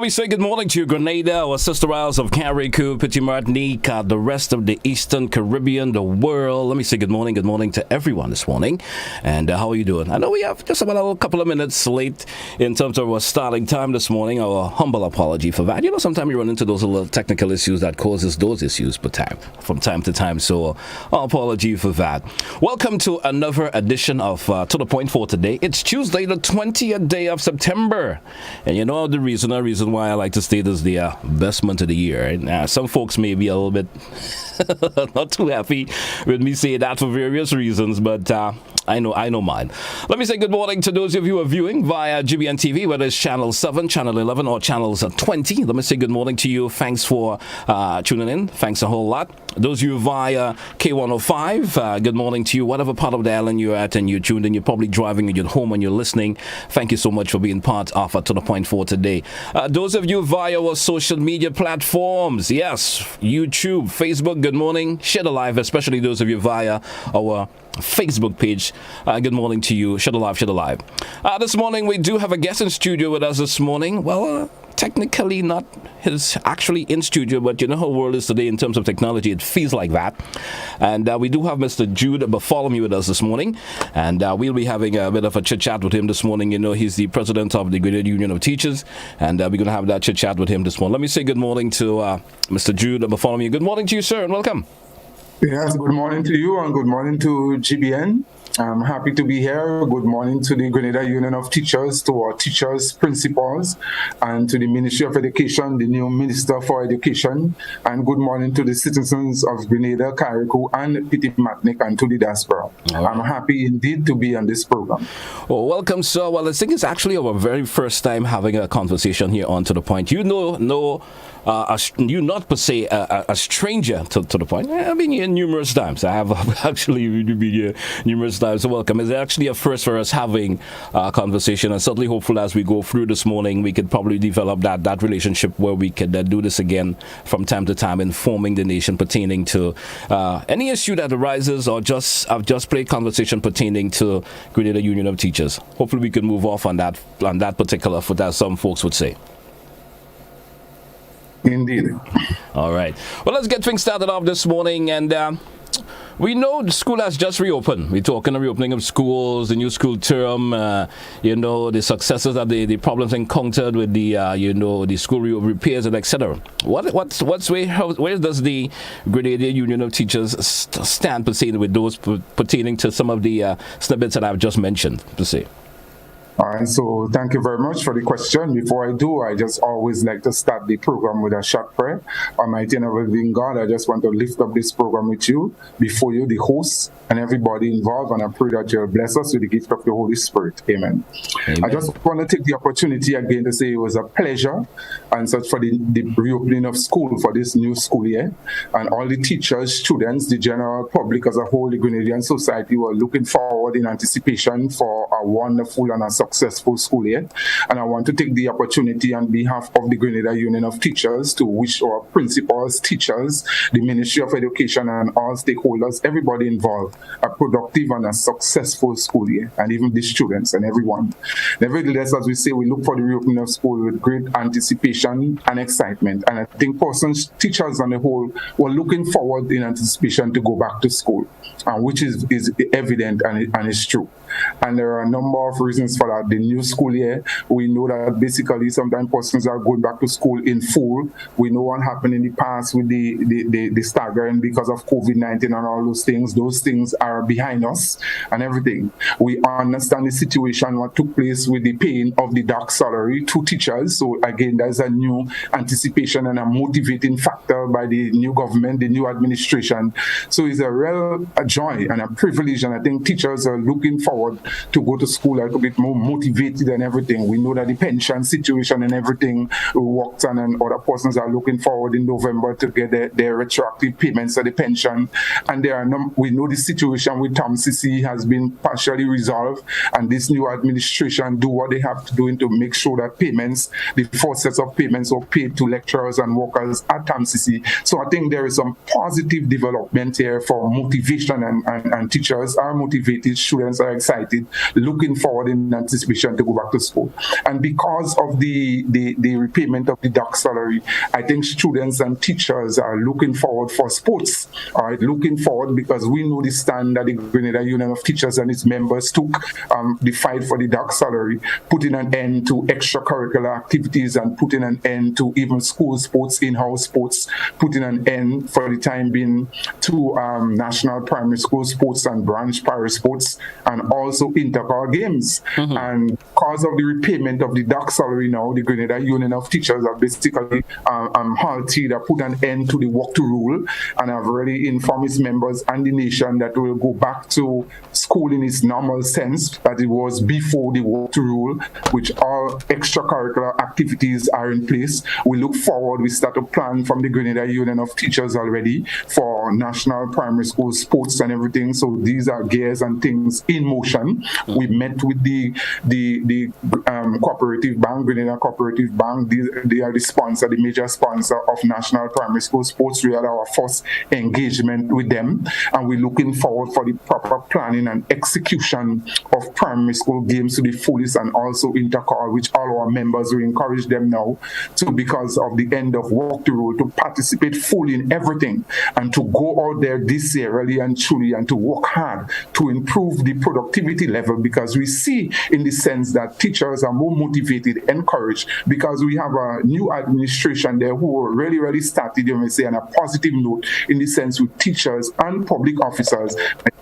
let me say good morning to you, Grenada, our sister isles of Carriacou, Petit Martinique, the rest of the Eastern Caribbean, the world. Let me say good morning to everyone this morning. And how are you doing? I know we have just about a couple of minutes late in terms of our starting time this morning. Our humble apology for that. You know, sometimes you run into those little technical issues that causes those issues from time to time. So, our apology for that. Welcome to another edition of To The Point for today. It's Tuesday, the 20th day of September. And you know the reason why I like to state this the best month of the year. Right? Now, some folks may be a little bit not too happy with me saying that for various reasons, but I know mine. Let me say good morning to those of you who are viewing via GBN TV, whether it's Channel 7, Channel 11, or Channels 20. Let me say good morning to you. Thanks for tuning in. Thanks a whole lot. Those of you via K105, good morning to you. Whatever part of the island you're at and you're tuned in, you're probably driving and you're home and you're listening. Thank you so much for being part of To The Point for today. Those of you via our social media platforms, yes, YouTube, Facebook, good morning. Share the live, especially those of you via our Facebook page. Good morning to you. Share the live. This morning we do have a guest in studio with us this morning. Well, technically not his actually in studio, but you know how the world is today in terms of technology. It feels like that. And we do have Mr. Jude Bartholomew with us this morning. And we'll be having a bit of a chit-chat with him this morning. You know, he's the president of the Grenada Union of Teachers. And we're going to have that chit-chat with him this morning. Let me say good morning to Mr. Jude Bartholomew. Good morning to you, sir, and welcome. Yes, good morning to you and good morning to GBN. I'm happy to be here. Good morning to the Grenada Union of Teachers, to our teachers, principals, and to the Ministry of Education, the new Minister for Education. And good morning to the citizens of Grenada, Carriacou, and Petit Martinique, and to the diaspora. Right. I'm happy indeed to be on this program. Well, welcome, sir. Well, I think it's actually our very first time having a conversation here on To The Point. You you're not per se a stranger to The Point. I've been here numerous times. I have actually been here numerous times. So welcome. It's actually a first for us having a conversation, and certainly hopeful as we go through this morning, we could probably develop that relationship where we could do this again from time to time, informing the nation pertaining to any issue that arises, or I've just played conversation pertaining to Grenada Union of Teachers. Hopefully we can move off on that particular foot, as some folks would say. Indeed. All right. Well, let's get things started off this morning. And we know the school has just reopened. We're talking the reopening of schools, the new school term, the successes that the problems encountered with the school repairs and etc. Where does the Grenada Union of Teachers stand with those pertaining to some of the snippets that I've just mentioned, per se? All right, so thank you very much for the question. Before I do, I just always like to start the program with a short prayer. Almighty and living God, I just want to lift up this program with you, before you, the hosts, and everybody involved, and I pray that you'll bless us with the gift of the Holy Spirit. Amen. Amen. I just want to take the opportunity again to say it was a pleasure and such for the reopening of school for this new school year, and all the teachers, students, the general public as a whole, the Grenadian society were looking forward in anticipation for a wonderful and a successful school year. And I want to take the opportunity on behalf of the Grenada Union of Teachers to wish our principals, teachers, the Ministry of Education, and all stakeholders, everybody involved, a productive and a successful school year, and even the students and everyone. Nevertheless, as we say, we look for the reopening of school with great anticipation and excitement. And I think persons, teachers on the whole, were looking forward in anticipation to go back to school, which is evident and is true. And there are a number of reasons for that. The new school year, we know that basically sometimes persons are going back to school in full. We know what happened in the past with the staggering because of COVID-19 and all those things. Those things are behind us and everything. We understand the situation, what took place with the paying of the dark salary to teachers. So again, there's a new anticipation and a motivating factor by the new government, the new administration. So it's a real joy and a privilege, and I think teachers are looking forward to go to school a little bit more motivated and everything. We know that the pension situation and everything works on, and other persons are looking forward in November to get their retroactive payments of the pension. And we know the situation with Tom CC has been partially resolved, and this new administration do what they have to do to make sure that payments, the 4 sets of payments, were paid to lecturers and workers at Tom CC. So I think there is some positive development here for motivation, and teachers are motivated, students are excited, looking forward in anticipation to go back to school. And because of the repayment of the doc salary, I think students and teachers are looking forward for sports, all right, looking forward, because we know the stand that the Grenada Union of Teachers and its members took, the fight for the doc salary, putting an end to extracurricular activities and putting an end to even school sports, in-house sports, putting an end for the time being to national primary school sports and branch para sports, and also inter-car games. And because of the repayment of the doc salary now, the Grenada Union of Teachers have basically halted or put an end to the walk to rule, and have already informed its members and the nation that we will go back to school in its normal sense that it was before the walk to rule, which all extracurricular activities are in place. We look forward, we start to plan from the Grenada Union of Teachers already for national primary school sports and everything. So these are gears and things in motion. We met with the cooperative bank, Grenada Cooperative Bank. They are the sponsor, the major sponsor of national primary school sports. We had our first engagement with them, and we're looking forward for the proper planning and execution of primary school games to the fullest, and also intercar, which all our members will encourage them now to, because of the end of work to rule, to participate fully in everything, and to go out there this year really and truly, and to work hard to improve the productivity level, because we see in the sense that teachers are more motivated, encouraged, because we have a new administration there who really started, you may say, on a positive note, in the sense with teachers and public officers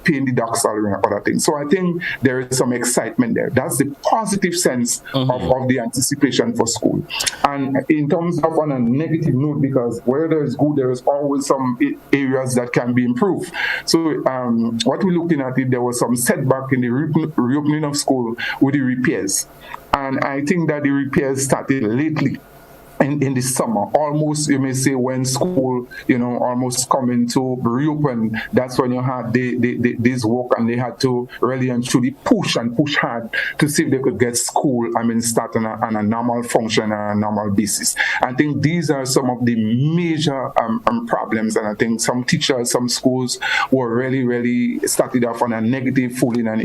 paying the doc salary and other things. So I think there is some excitement there. That's the positive sense of the anticipation for school. And in terms of on a negative note, because where there is good, there is always some areas that can be improved. So what we're looking at, there was some setback in the reopening of school with the repairs. And I think that the repairs started lately. In the summer, almost, you may say, when school, almost coming to reopen, that's when you had this work, and they had to really and truly push hard to see if they could get school, start on a normal function, on a normal basis. I think these are some of the major problems, and I think some teachers, some schools were really started off on a negative footing, and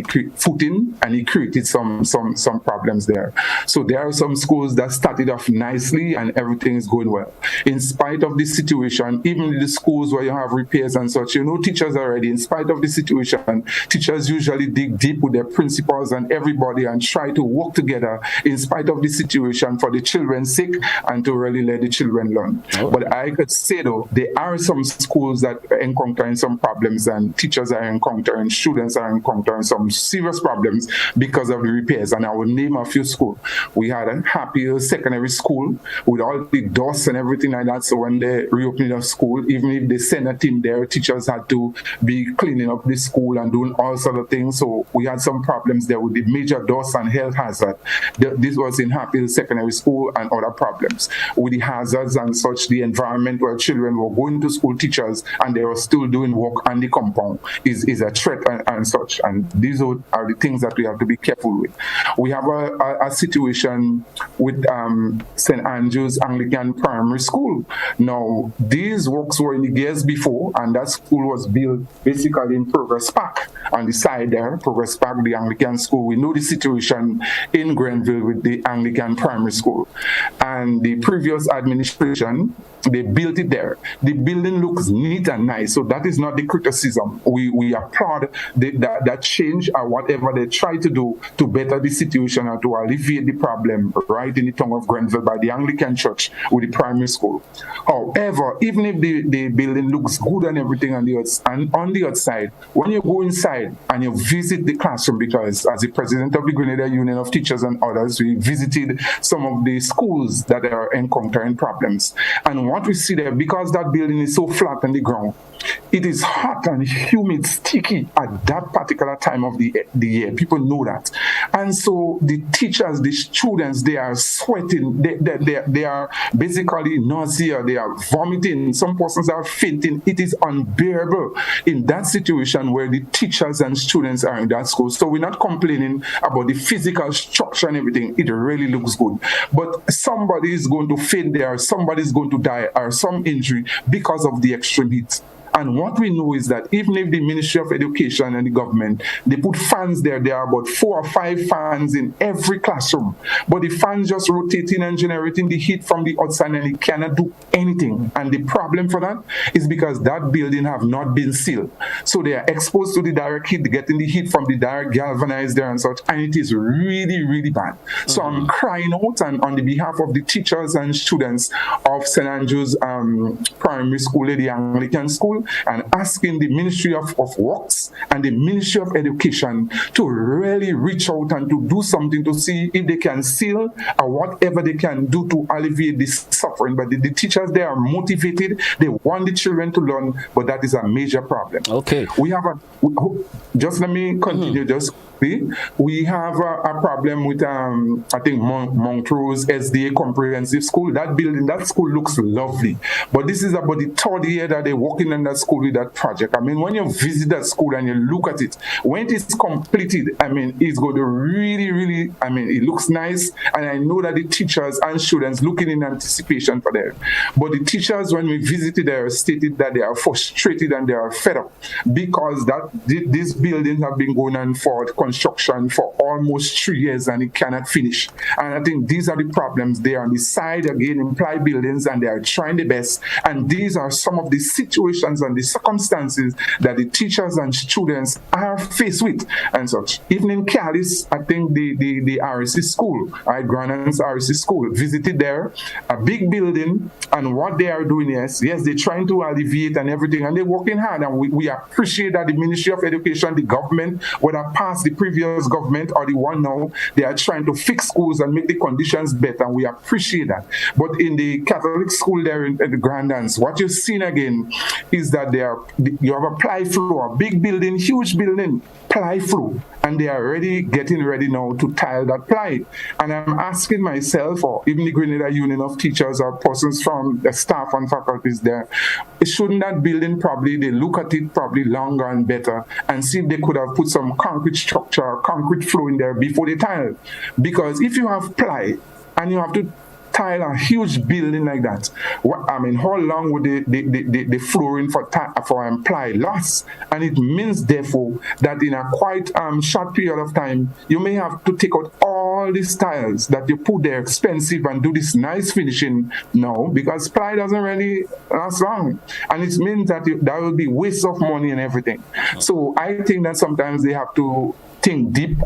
it created some problems there. So there are some schools that started off nicely, and everything is going well. In spite of this situation, even in the schools where you have repairs and such, teachers are ready. In spite of the situation, teachers usually dig deep with their principals and everybody and try to work together in spite of the situation for the children's sake, and to really let the children learn. Oh. But I could say, though, there are some schools that are encountering some problems, and teachers are encountering, students are encountering some serious problems because of the repairs. And I will name a few schools. We had a Happy Secondary School with all the dust and everything like that. So when they reopened of school, even if they send a team there, teachers had to be cleaning up the school and doing all sort of things. So we had some problems there with the major dust and health hazard. This was in Happy Secondary School, and other problems with the hazards and such. The environment where children were going to school, teachers, and they were still doing work on the compound is a threat and such. And these are the things that we have to be careful with. We have a situation with St. Andrew's Anglican Primary School. Now, these works were in the years before, and that school was built basically in Progress Park on the side there, Progress Park, the Anglican school. We know the situation in Grenville with the Anglican Primary School. And the previous administration, they built it there. The building looks neat and nice, so that is not the criticism. We applaud that change, or whatever they try to do to better the situation and to alleviate the problem right in the town of Grenville by the Anglican Church with the primary school. However, even if the building looks good and everything on the outside, when you go inside, outside and you visit the classroom, because as the president of the Grenada Union of Teachers and others, we visited some of the schools that are encountering problems. And what we see there, because that building is so flat on the ground, it is hot and humid, sticky at that particular time of the year. People know that. And so the teachers, the students, they are sweating. They are basically nausea. They are vomiting. Some persons are fainting. It is unbearable in that situation where the teachers and students are in that school. So we're not complaining about the physical structure and everything. It really looks good. But somebody is going to faint there. Somebody is going to die or some injury because of the extreme heat. And what we know is that even if the Ministry of Education and the government, they put fans there are about 4 or 5 fans in every classroom. But the fans just rotating and generating the heat from the outside, and it cannot do anything. And the problem for that is because that building have not been sealed. So they are exposed to the direct heat, getting the heat from the direct galvanized there and such. And it is really, really bad. So I'm crying out and on the behalf of the teachers and students of St. Andrew's Primary School, the Anglican School, and asking the Ministry of Works and the Ministry of Education to really reach out and to do something to see if they can seal or whatever they can do to alleviate this suffering. But the teachers, they are motivated. They want the children to learn, but that is a major problem. Okay. We have just let me continue. We have a problem with, I think, Montrose SDA Comprehensive School. That building, that school looks lovely. But this is about the 3rd year that they're working in that school with that project. I mean, when you visit that school and you look at it, when it's completed, I mean, it's going to really, really, I mean, it looks nice. And I know that the teachers and students looking in anticipation for that. But the teachers, when we visited there, stated that they are frustrated and they are fed up because these buildings have been going on for construction for almost 3 years and it cannot finish. And I think these are the problems. They are on the side again, imply buildings, and they are trying their best. And these are some of the situations and the circumstances that the teachers and students are faced with and such. Even in Calais, I think the RSC school, Grandon's RSC school, visited there, a big building, and what they are doing is, yes, they're trying to alleviate and everything, and they're working hard, and we appreciate that the Ministry of Education, the government, whether past the previous government or the one now, they are trying to fix schools and make the conditions better, and we appreciate that. But in the Catholic school there at the Grandans, what you've seen again is that you have a ply floor, big building, huge building, ply floor, and they are getting ready now to tile that ply. And I'm asking myself, or even the Grenada Union of Teachers or persons from the staff and faculties there, shouldn't that building probably, they look at it probably longer and better and see if they could have put some concrete structure, concrete floor in there before they tile? Because if you have ply and you have to tile a huge building like that, how long would the flooring for ply last? And it means, therefore, that in a quite short period of time, you may have to take out all these tiles that you put there expensive and do this nice finishing now, because ply doesn't really last long. And it means that there will be waste of money and everything. So I think that sometimes they have to think deep,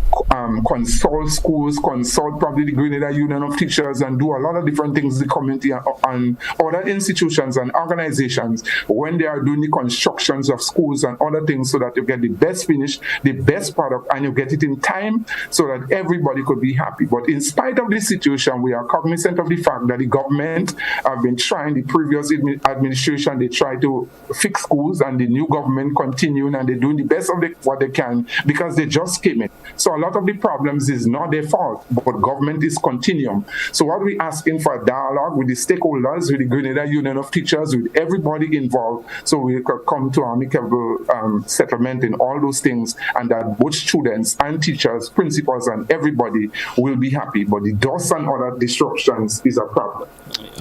consult schools, consult probably the Grenada Union of Teachers, and do a lot of different things, the community and other institutions and organizations when they are doing the constructions of schools and other things, so that you get the best finish, the best product, and you get it in time so that everybody could be happy. But in spite of this situation, we are cognizant of the fact that the government have been trying, the previous administration, they try to fix schools, and the new government continuing, and they're doing the best of what they can, because they just came in. So a lot of the problems is not their fault, but government is continuum. So what we're asking for a dialogue with the stakeholders, with the Grenada Union of Teachers, with everybody involved, so we could come to amicable settlement in all those things, and that both students and teachers, principals, and everybody will be happy. But the dust and other disruptions is a problem.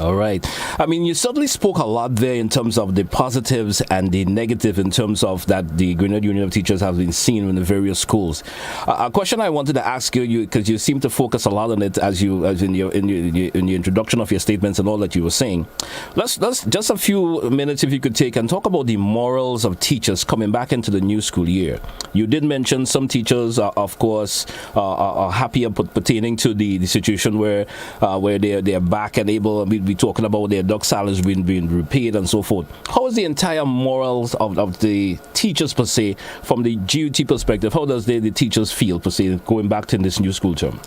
All right. I mean, you certainly spoke a lot there in terms of the positives and the negative in terms of that the Grenada Union of Teachers have been seen in the various schools. A question I wanted to ask you, because you seem to focus a lot on it as in your introduction of your statements and all that you were saying. Let's just a few minutes, if you could take and talk about the morals of teachers coming back into the new school year. You did mention some teachers, of course, are happier pertaining to the situation where they're back and able. We'll be talking about their duck salaries being repaid and so forth. How is the entire morals of the teachers per se, from the GUT perspective? How does the teachers feel per se going back to this new school term?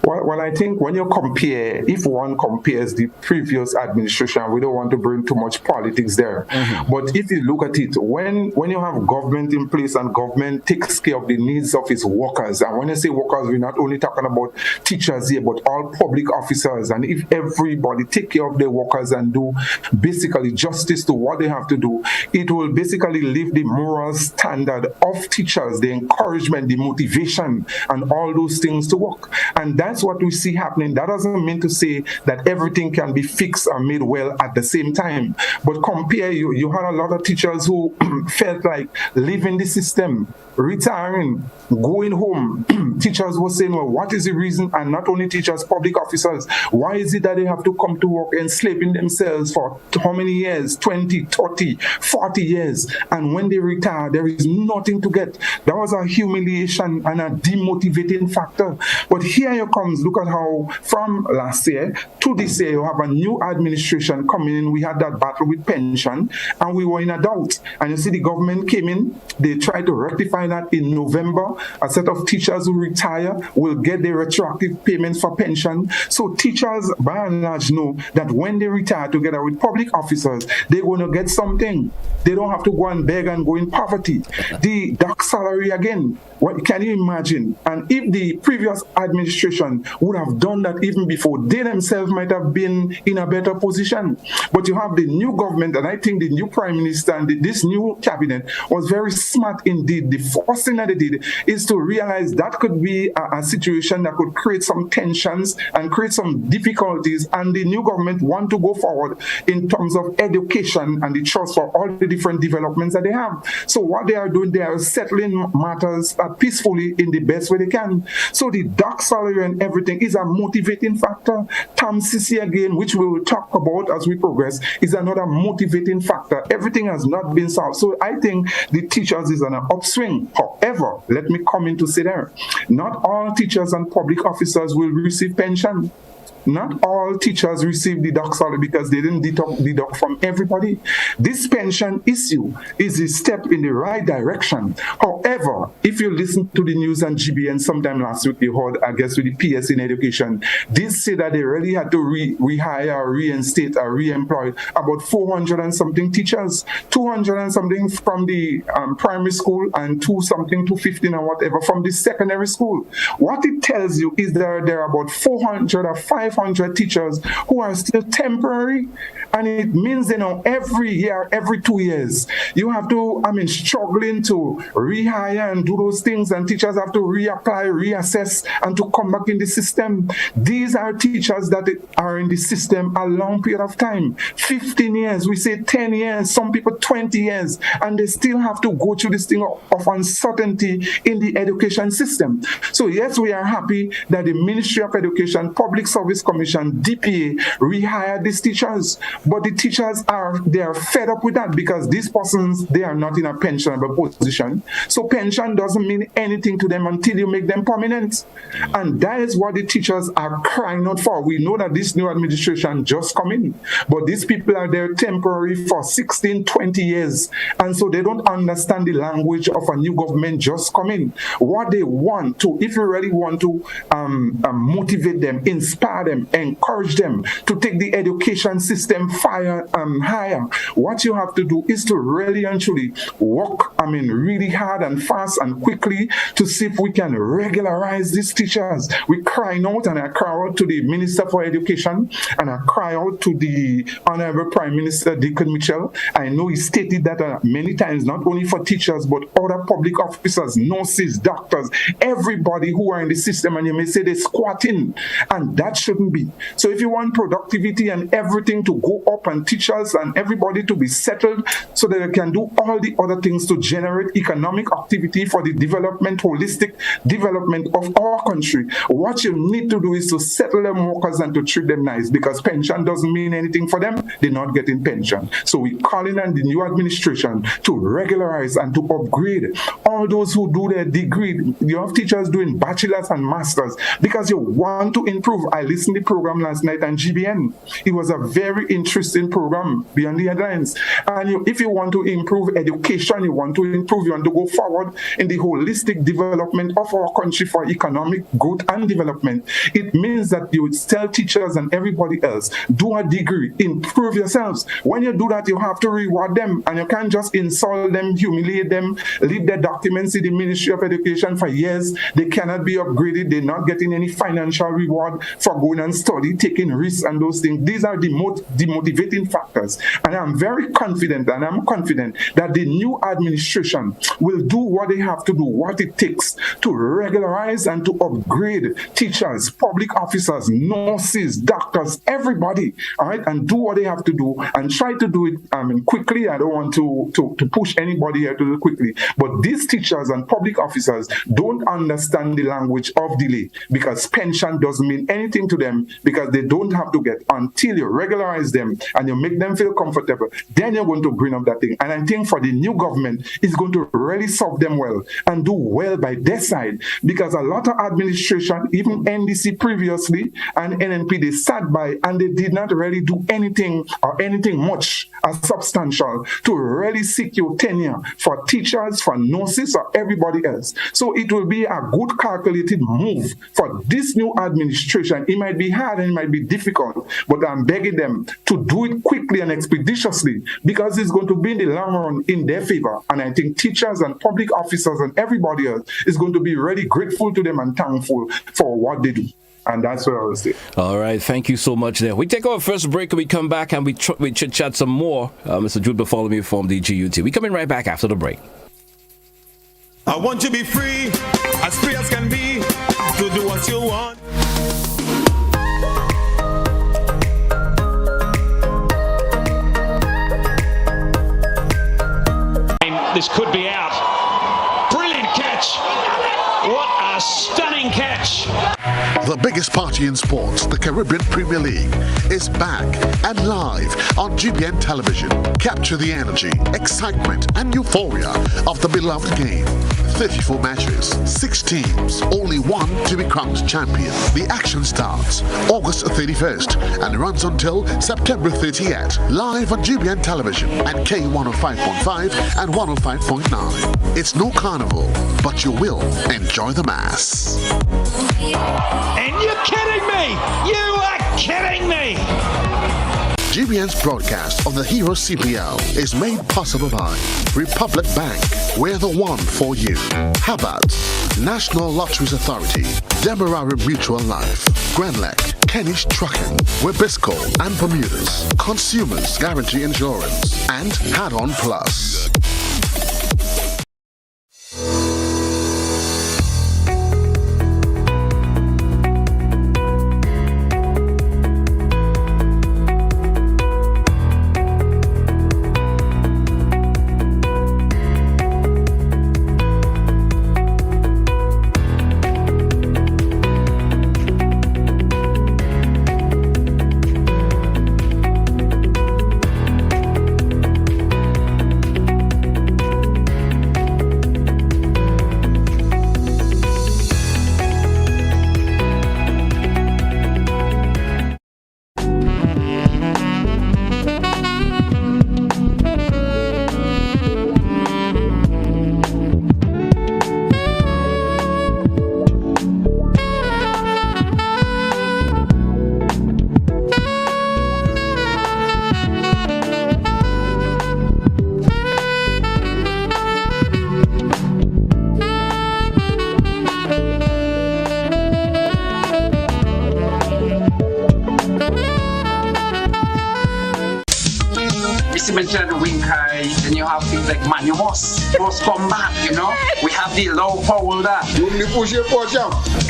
Well, I think when you compare, if one compares the previous administration, we don't want to bring too much politics there. Mm-hmm. But if you look at it, when you have government in place and government takes care of the needs of its workers, and when I say workers, we're not only talking about teachers here, but all public officers, and if everybody take care of their workers and do basically justice to what they have to do, it will basically lift the moral standard of teachers, the encouragement, the motivation, and all those things to work. And that's what we see happening. That doesn't mean to say that everything can be fixed and made well at the same time. But compare, you had a lot of teachers who felt like leaving the system, retiring, going home. Teachers were saying, well, what is the reason? And not only teachers, public officers, why is it that they have to come to work enslaving themselves for how many years? 20, 30, 40 years. And when they retire, there is nothing to get. That was a humiliation and a demotivating factor. But here you comes, look at how from last year to this year, you have a new administration coming in. We had that battle with pension, and we were in a doubt. And you see the government came in, they tried to rectify that in November. A set of teachers who retire will get their retroactive payments for pension. So teachers, by and large, know that when they retire together with public officers, they're going to get something. They don't have to go and beg and go in poverty. The dark salary again, what can you imagine? And if the previous administration would have done that even before, they themselves might have been in a better position. But you have the new government, and I think the new prime minister and this new cabinet was very smart indeed. The first thing that they did is to realize that could be a situation that could create some tensions and create some difficulties, and the new government want to go forward in terms of education and the trust for all the different developments that they have. So what they are doing, they are settling matters peacefully in the best way they can. So the dark salary and everything is a motivating factor. Tam Sisi again, which we will talk about as we progress, is another motivating factor. Everything has not been solved. So I think the teachers is on an upswing. However, let me come in to say there, not all teachers and public officers will receive pension. Not all teachers receive the dark salary because they didn't deduct from everybody. This pension issue is a step in the right direction. However, if you listen to the news and GBN sometime last week, you heard, I guess, with the PS in education, did say that they really had to rehire, reinstate, or re-employ about 400 and something teachers, 200 and something from the primary school, and 215 or whatever from the secondary school. What it tells you is that there are about 400 or 500 teachers who are still temporary, and it means, every year, every 2 years, you have to, struggling to rehire and do those things, and teachers have to reapply, reassess, and to come back in the system. These are teachers that are in the system a long period of time, 15 years, we say 10 years, some people 20 years, and they still have to go through this thing of uncertainty in the education system. So yes, we are happy that the Ministry of Education, Public Service Commission, DPA, rehired these teachers, but the teachers are fed up with that because these persons, they are not in a pensionable position. So pension doesn't mean anything to them until you make them permanent. And that is what the teachers are crying out for. We know that this new administration just come in, but these people are there temporary for 16, 20 years. And so they don't understand the language of a new government just come in. What they want to, if you really want to motivate them, inspire them, encourage them to take the education system higher, what you have to do is to really and truly work, really hard and fast and quickly to see if we can regularize these teachers. We cry out, and I cry out to the Minister for Education, and I cry out to the Honorable Prime Minister Deacon Mitchell. I know he stated that many times, not only for teachers, but other public officers, nurses, doctors, everybody who are in the system, and you may say they're squatting, and that shouldn't be. So if you want productivity and everything to go go up and teachers and everybody to be settled so that they can do all the other things to generate economic activity for the development, holistic development of our country. What you need to do is to settle them workers and to treat them nice, because pension doesn't mean anything for them. They're not getting pension. So we're calling on the new administration to regularize and to upgrade all those who do their degree. You have teachers doing bachelors and masters because you want to improve. I listened to the program last night on GBN. It was a very interesting program, Beyond the Headlines. And if you want to improve education, you want to go forward in the holistic development of our country for economic growth and development, it means that you would tell teachers and everybody else, do a degree, improve yourselves. When you do that, you have to reward them, and you can't just insult them, humiliate them, leave their documents in the Ministry of Education for years. They cannot be upgraded. They're not getting any financial reward for going and study, taking risks and those things. These are the demotivating factors. And I'm very confident, and I'm confident that the new administration will do what they have to do, what it takes to regularize and to upgrade teachers, public officers, nurses, doctors, everybody, all right, and do what they have to do and try to do it quickly. I don't want to push anybody here to do it quickly, but these teachers and public officers don't understand the language of delay, because pension doesn't mean anything to them, because they don't have to get until you regularize them and you make them feel comfortable. Then you're going to bring up that thing. And I think for the new government, it's going to really serve them well and do well by their side, because a lot of administration, even NDC previously and NNP, they sat by and they did not really do anything or anything much as substantial to really secure tenure for teachers, for nurses, or everybody else. So it will be a good calculated move for this new administration. It might be hard and it might be difficult, but I'm begging them to do it quickly and expeditiously, because it's going to be in the long run in their favor. And I think teachers and public officers and everybody else is going to be really grateful to them and thankful for what they do. And that's what I will say. All right. Thank you so much there. We take our first break and we come back and we chit-chat some more. Mr. Jude Bartholomew from the GUT. We coming right back after the break. I want to be free as can be, to do what you want. This could be out. Brilliant catch. What a stunning catch. The biggest party in sports, the Caribbean Premier League, is back and live on GBN television. Capture the energy, excitement, and euphoria of the beloved game. 34 matches, 6 teams, only one to be crowned champion. The action starts August 31st and runs until September 30th. Live on GBN television and K105.5 and 105.9. It's no carnival, but you will enjoy the mass. And you're kidding me! You are kidding me! GBN's broadcast of the Hero CPL is made possible by Republic Bank, we're the one for you. Harvard's National Lotteries Authority, Demerara Mutual Life, Grenlec, Kenish Trucking, Webisco and Bermudas, Consumers Guarantee Insurance, and Add-on Plus. Then you have things like Manumos, close combat, you know. We have the low power there.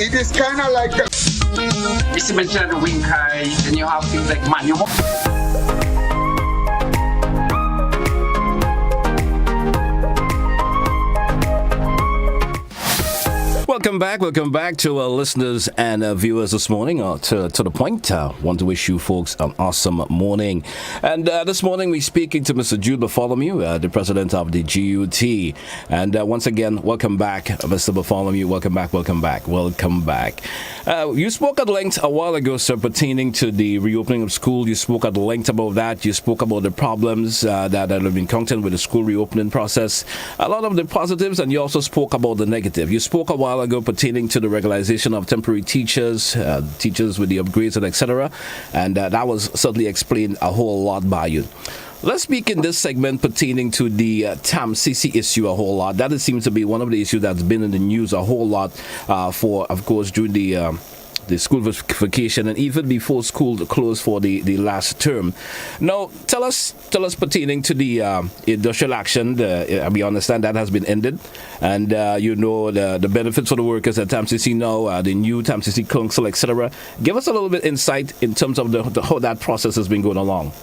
It is kind of like Mr. Mention the wing then you have things like Manumos. Welcome back to our listeners and viewers this morning. To the point, want to wish you folks an awesome morning. And this morning we're speaking to Mr. Jude Bartholomew, the president of the GUT. And once again, welcome back, Mr. Bartholomew. Welcome back. You spoke at length a while ago, sir, pertaining to the reopening of school. You spoke at length about that. You spoke about the problems that have been encountered with the school reopening process. A lot of the positives, and you also spoke about the negative. You spoke a while ago pertaining to the regularization of temporary teachers, teachers with the upgrades and etc. And that was certainly explained a whole lot by you. Let's speak in this segment pertaining to the TAMCC issue a whole lot. That seems to be one of the issues that's been in the news a whole lot for, of course, during the school vacation and even before school closed for the last term. Now, tell us pertaining to the industrial action. We understand that has been ended, and the benefits for the workers at TAMCC now, the new TAMCC council, etc. Give us a little bit insight in terms of how that process has been going along.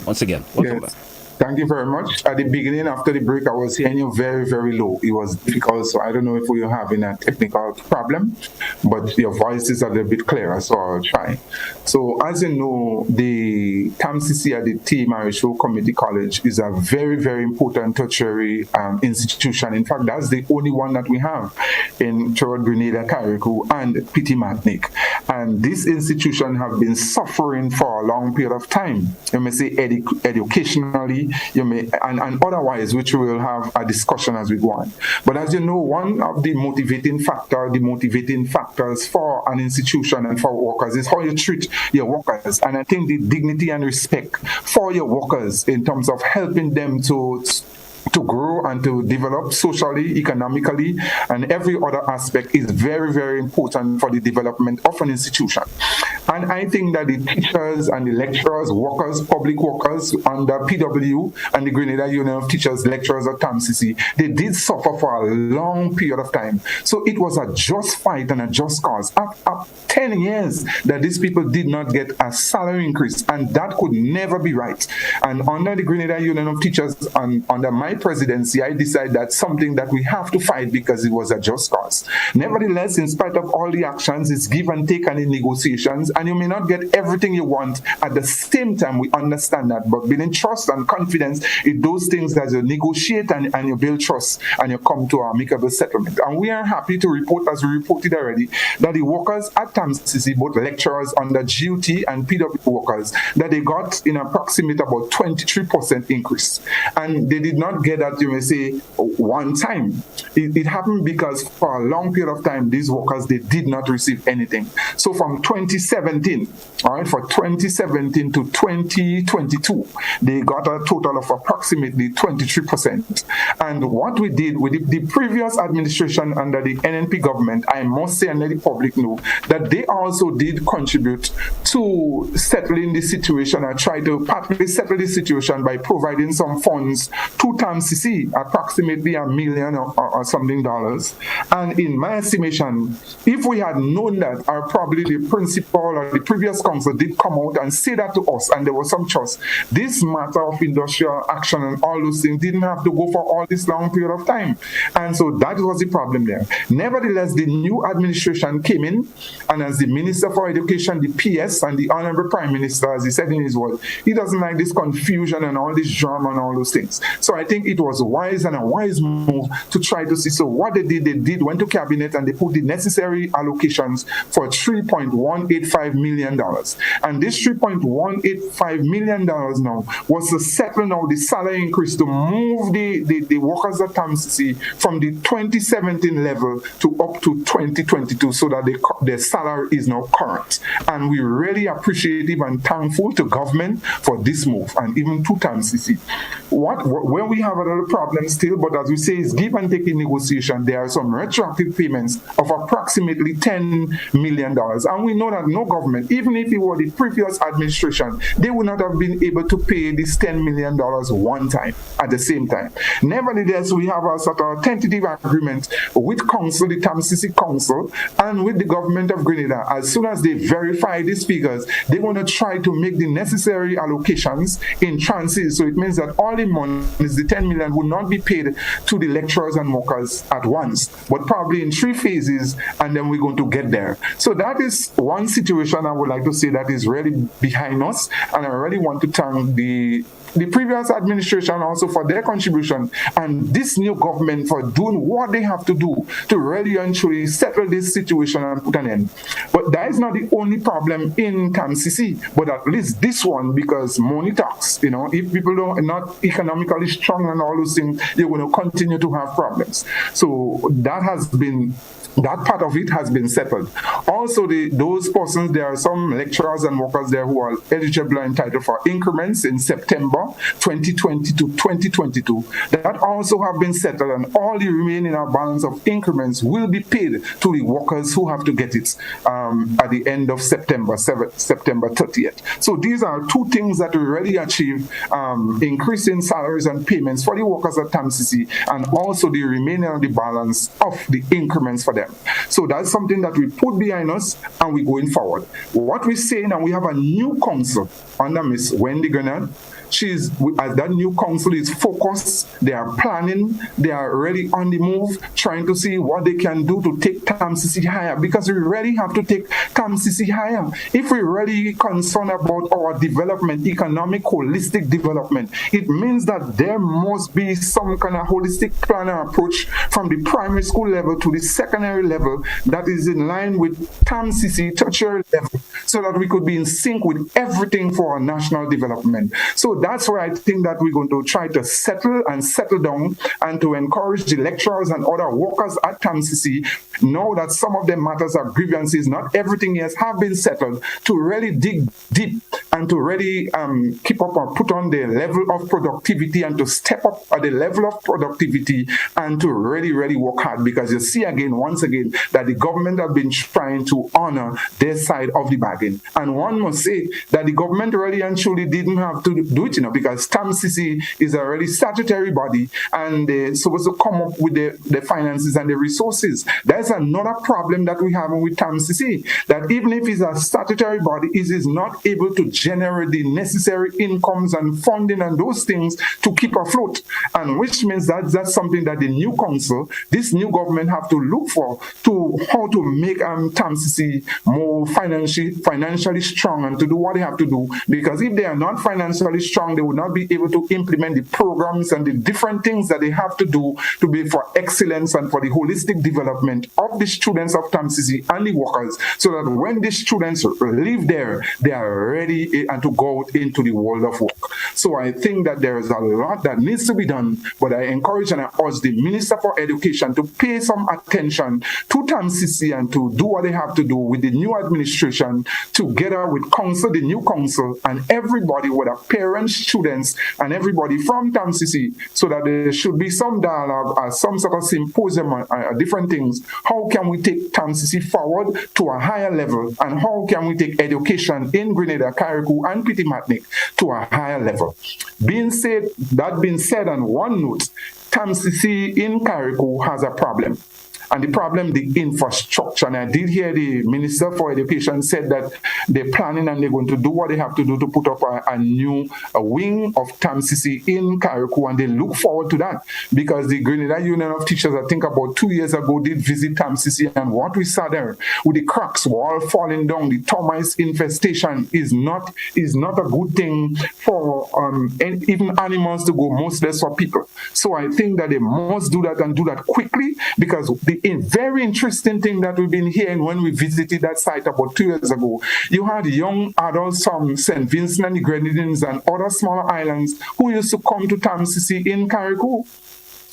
Once again, welcome back. Thank you very much. At the beginning, after the break, I was hearing you very, very low. It was difficult, so I don't know if we are having a technical problem, but your voice is a little bit clearer, so I'll try. So, as you know, the TAMCC at the T. Marichaud Community College is a very, very important tertiary institution. In fact, that's the only one that we have in Grenada, Carriacou, and Petit Martinique. And this institution have been suffering for a long period of time. You may say educationally, you may and otherwise, which we will have a discussion as we go on. But as you know, one of the motivating factors for an institution and for workers is how you treat your workers. And I think the dignity and respect for your workers in terms of helping them to grow and to develop socially, economically, and every other aspect is very, very important for the development of an institution. And I think that the teachers and the lecturers, workers, public workers under PW and the Grenada Union of Teachers, Lecturers at TAMCC, they did suffer for a long period of time. So it was a just fight and a just cause. After 10 years that these people did not get a salary increase, and that could never be right. And under the Grenada Union of Teachers and under my presidency, I decided that's something that we have to fight because it was a just cause. Nevertheless, in spite of all the actions, it's give and take and in negotiations, and you may not get everything you want at the same time. We understand that, but building trust and confidence in those things that you negotiate and you build trust and you come to an amicable settlement. And we are happy to report, as we reported already, that the workers at TAMCC, both lecturers under GUT and PW workers, that they got in approximate about 23% increase. And they did not get that, you may say, one time. It happened because for a long period of time, these workers, they did not receive anything. So from 2017, all right, for 2017 to 2022, they got a total of approximately 23%. And what we did with the previous administration under the NNP government, I must say and let the public know that they also did contribute to settling the situation and try to partly settle the situation by providing some funds to TAMCC, approximately $1 million or something dollars. And in my estimation, if we had known that, or probably the principal or the previous council did come out and say that to us, and there was some trust, this matter of industrial action and all those things didn't have to go for all this long period of time. And so that was the problem there. Nevertheless, the new administration came in, and as the Minister for Education, the PS, and the Honorable Prime Minister, as he said in his word, he doesn't like this confusion and all this drama and all those things. So I think it was wise and a wise move to try to see. So what they did went to cabinet and they put the necessary allocations for $3.185 million. And this $3.185 million now was to settle now the salary increase to move the workers at TAMCC from the 2017 level to up to 2022 so that their salary is now current. And we really appreciative and thankful to government for this move and even to TAMCC. Where we have a lot of problems still, but as we say, is give and take in negotiation. There are some retroactive payments of approximately $10 million. And we know that no government, even if it were the previous administration, they would not have been able to pay this $10 million one time at the same time. Nevertheless, we have a sort of tentative agreement with Council, the TAMCC Council, and with the government of Grenada. As soon as they verify these figures, they want to try to make the necessary allocations in tranches. So it means that all the money, the 10 million, will not be paid to the lecturers and workers at once, but probably in 3 phases, and then we're going to get there. So that is one situation I would like to say that is really behind us, and I really want to thank the previous administration also for their contribution, and this new government for doing what they have to do to really and truly settle this situation and put an end. But that is not the only problem in TAMCC, but at least this one, because money talks. If people are not economically strong and all those things, you're going to continue to have problems. So that part of it has been settled. Also, those persons, there are some lecturers and workers there who are eligible and entitled for increments in September 2020 to 2022. That also have been settled, and all the remaining balance of increments will be paid to the workers who have to get it at the end of September 30th. So these are 2 things that we already achieved, increasing salaries and payments for the workers at TAMCC, and also the remaining of the balance of the increments for them. So that's something that we put behind us, and we're going forward. What we're saying, and we have a new council under Miss Wendy Grenada. As that new council is focused, they are planning, they are already on the move, trying to see what they can do to take TAMCC higher, because we really have to take TAMCC higher. If we're really concerned about our development, economic, holistic development, it means that there must be some kind of holistic plan and approach from the primary school level to the secondary level that is in line with TAMCC tertiary level, so that we could be in sync with everything for our national development. So that's where I think that we're going to try to settle down, and to encourage the lecturers and other workers at TAMCC, know that some of their matters are grievances, not everything else have been settled, to really dig deep and to really keep up or put on the level of productivity, and to step up at the level of productivity, and to really, really work hard, because you see once again, that the government have been trying to honor their side of the bargain. And one must say that the government really and truly didn't have to do it, because TAMCC is a really statutory body, and they're supposed to come up with the finances and the resources. That's another problem that we have with TAMCC, that even if it's a statutory body, it is not able to generate the necessary incomes and funding and those things to keep afloat. And which means that that's something that the new council, this new government, have to look for, to how to make TAMCC more financially strong, and to do what they have to do, because if they are not financially strong, they will not be able to implement the programs and the different things that they have to do to be for excellence and for the holistic development of the students of TAMCC and the workers, so that when the students leave there, they are ready and to go out into the world of work. So I think that there is a lot that needs to be done, but I encourage and I urge the Minister for Education to pay some attention to TAMCC and to do what they have to do with the new administration, together with council, the new council, and everybody, whether parents, students, and everybody from TAMCC, so that there should be some dialogue, some sort of symposium, different things. How can we take TAMCC forward to a higher level, and how can we take education in Grenada, Carriacou, and Petit-Martinique to a higher level? Being said, on one note, TAMCC in Carriacou has a problem. And the problem, the infrastructure. And I did hear the Minister for Education said that they're planning and they're going to do what they have to do to put up a new wing of TAMCC in Carriacou, and they look forward to that, because the Grenada Union of Teachers, I think about 2 years ago, did visit TAMCC, and what we saw there with the cracks wall falling down, the termites infestation is not a good thing for even animals to go, much less for people. So I think that they must do that, and do that quickly, because the very interesting thing that we've been hearing when we visited that site about 2 years ago, you had young adults from St. Vincent and the Grenadines and other smaller islands who used to come to TAMCC in Carriacou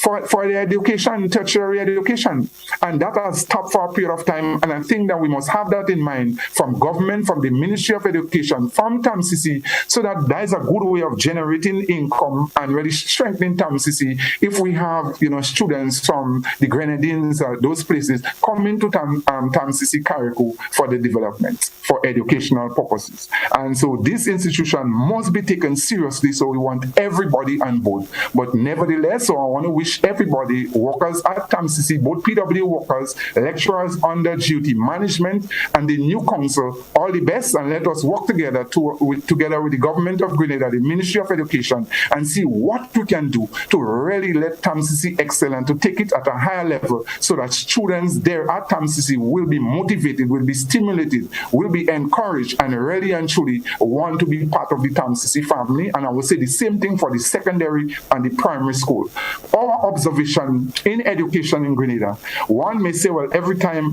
for the education, tertiary education. And that has stopped for a period of time. And I think that we must have that in mind from government, from the Ministry of Education, from TAMCC, so that is a good way of generating income and really strengthening TAMCC. If we have, students from the Grenadines, those places, coming to TAMCC Carriacou for the development, for educational purposes. And so this institution must be taken seriously, so we want everybody on board. But nevertheless, so I want to wish everybody, workers at TAMCC, both PW workers, lecturers under duty, management, and the new council, all the best, and let us work together together with the government of Grenada, the Ministry of Education, and see what we can do to really let TAMCC excel and to take it at a higher level, so that students there at TAMCC will be motivated, will be stimulated, will be encouraged, and really and truly want to be part of the TAMCC family. And I will say the same thing for the secondary and the primary school. Our observation in education in Grenada, one may say, well,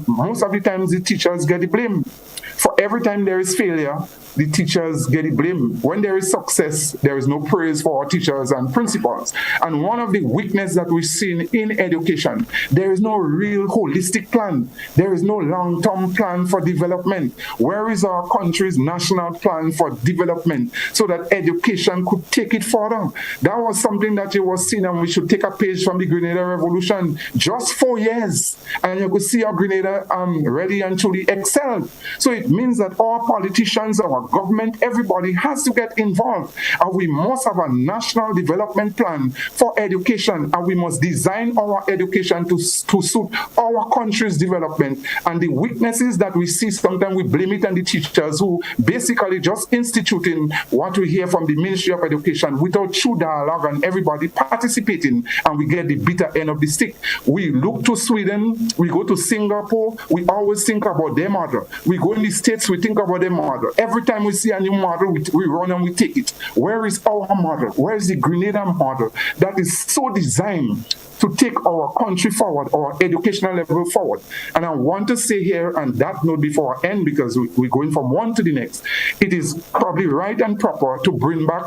most of the times the teachers get the blame. For every time there is failure, the teachers get the blame. When there is success, there is no praise for our teachers and principals. And one of the weaknesses that we've seen in education, there is no real holistic plan. There is no long-term plan for development. Where is our country's national plan for development so that education could take it further? That was something that you was seen, and we should take a page from the Grenada Revolution. Just 4 years, and you could see how Grenada really and truly excelled. So it means that our politicians, our government, everybody has to get involved, and we must have a national development plan for education, and we must design our education to suit our country's development. And the weaknesses that we see, sometimes we blame it on the teachers, who basically just instituting what we hear from the Ministry of Education without true dialogue and everybody participating, and we get the bitter end of the stick. We look to Sweden, we go to Singapore, we always think about their model. We go in the States, we think about their model. Every time we see a new model, we run and we take it. Where is our model? Where is the Grenada model that is so designed to take our country forward, our educational level forward? And I want to say here, and that note before I end, because we're going from one to the next, it is probably right and proper to bring back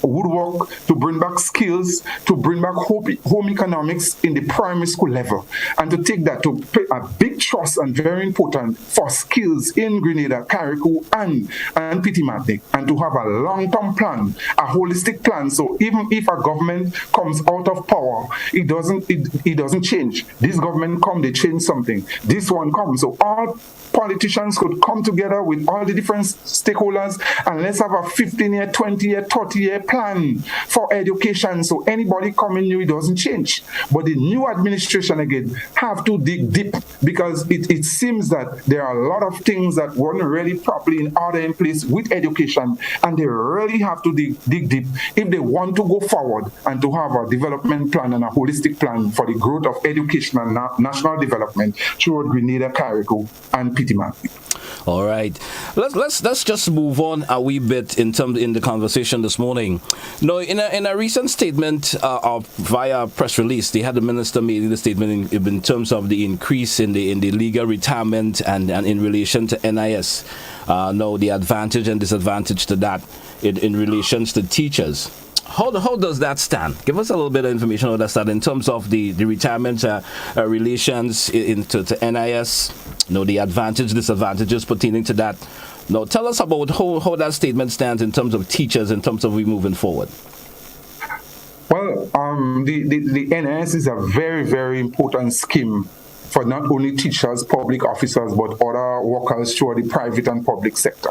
woodwork, to bring back skills, to bring back home economics in the primary school level, and to take that to pay a big trust, and very important, for skills in Grenada, Carriacou, and Petit Martinique, and to have a long-term plan, a holistic plan. So even if a government comes out of power, it doesn't change. This government come, they change something. This one comes. So all politicians could come together with all the different stakeholders, and let's have a 15-year, 20-year, 30-year plan for education. So anybody coming new, it doesn't change. But the new administration, again, have to dig deep, because it seems that there are a lot of things that weren't really properly in order in place with education, and they really have to dig deep if they want to go forward and to have a development plan and a holistic plan for the growth of education and national development throughout Grenada, Carriacou, and Petit Martinique. All right, let's just move on a wee bit in the conversation this morning. In a recent statement via press release, the minister made the statement in terms of the increase in the legal retirement and in relation to NIS. The advantage and disadvantage to that in relations to teachers. How does that stand? Give us a little bit of information on that in terms of the retirement relations to NIS. The advantage, disadvantages pertaining to that. Now, tell us about how that statement stands in terms of teachers, in terms of we moving forward. Well, the NIS is a very, very important scheme for not only teachers, public officers, but other workers throughout the private and public sector.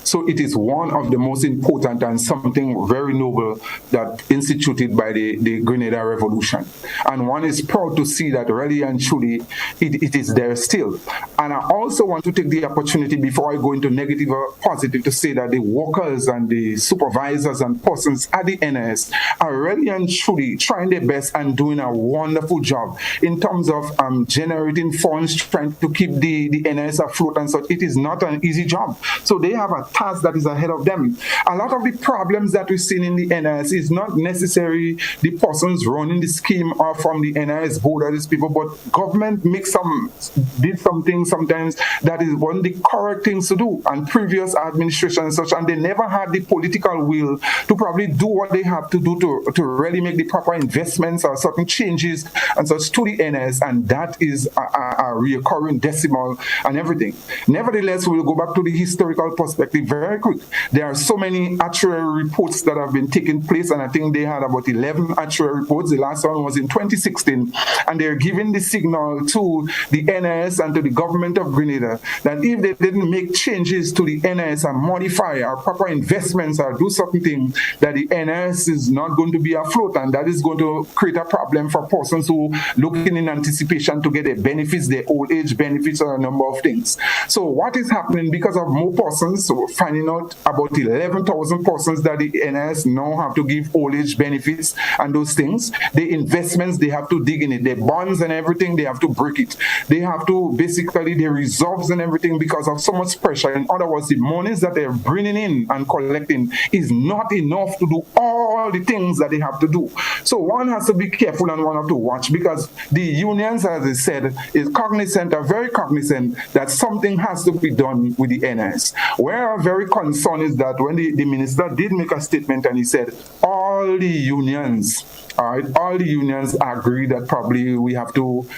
So it is one of the most important and something very noble that instituted by the Grenada Revolution. And one is proud to see that really and truly it is there still. And I also want to take the opportunity, before I go into negative or positive, to say that the workers and the supervisors and persons at the NIS are really and truly trying their best and doing a wonderful job in terms of generating funds, trying to keep the NIS afloat and such. It is not an easy job. So they have a task that is ahead of them. A lot of the problems that we've seen in the NIS is not necessarily the persons running the scheme or from the NIS board or these people, but government did something sometimes that is one of the correct things to do, and previous administration and such, and they never had the political will to probably do what they have to do to really make the proper investments or certain changes and such to the NIS, and that is a recurring decimal and everything. Nevertheless, we'll go back to the historical perspective very quick. There are so many actuarial reports that have been taking place, and I think they had about 11 actuarial reports. The last one was in 2016, and they're giving the signal to the NIS and to the government of Grenada that if they didn't make changes to the NIS and modify our proper investments or do something, that the NIS is not going to be afloat, and that is going to create a problem for persons who looking in anticipation to get their benefits, their old age benefits, or a number of things. So what is happening because of more persons, so we're finding out about 11,000 persons that the NIS now have to give old age benefits and those things. The investments, they have to dig in it. Their bonds and everything, they have to break it. They have to basically, their reserves and everything, because of so much pressure. In other words, the monies that they're bringing in and collecting is not enough to do all the things that they have to do. So one has to be careful and one have to watch, because the unions, as I said, is cognizant, are very cognizant that something has to be done with the NIS. Where I'm very concerned is that when the minister did make a statement and he said all the unions, all the unions agree that probably we have to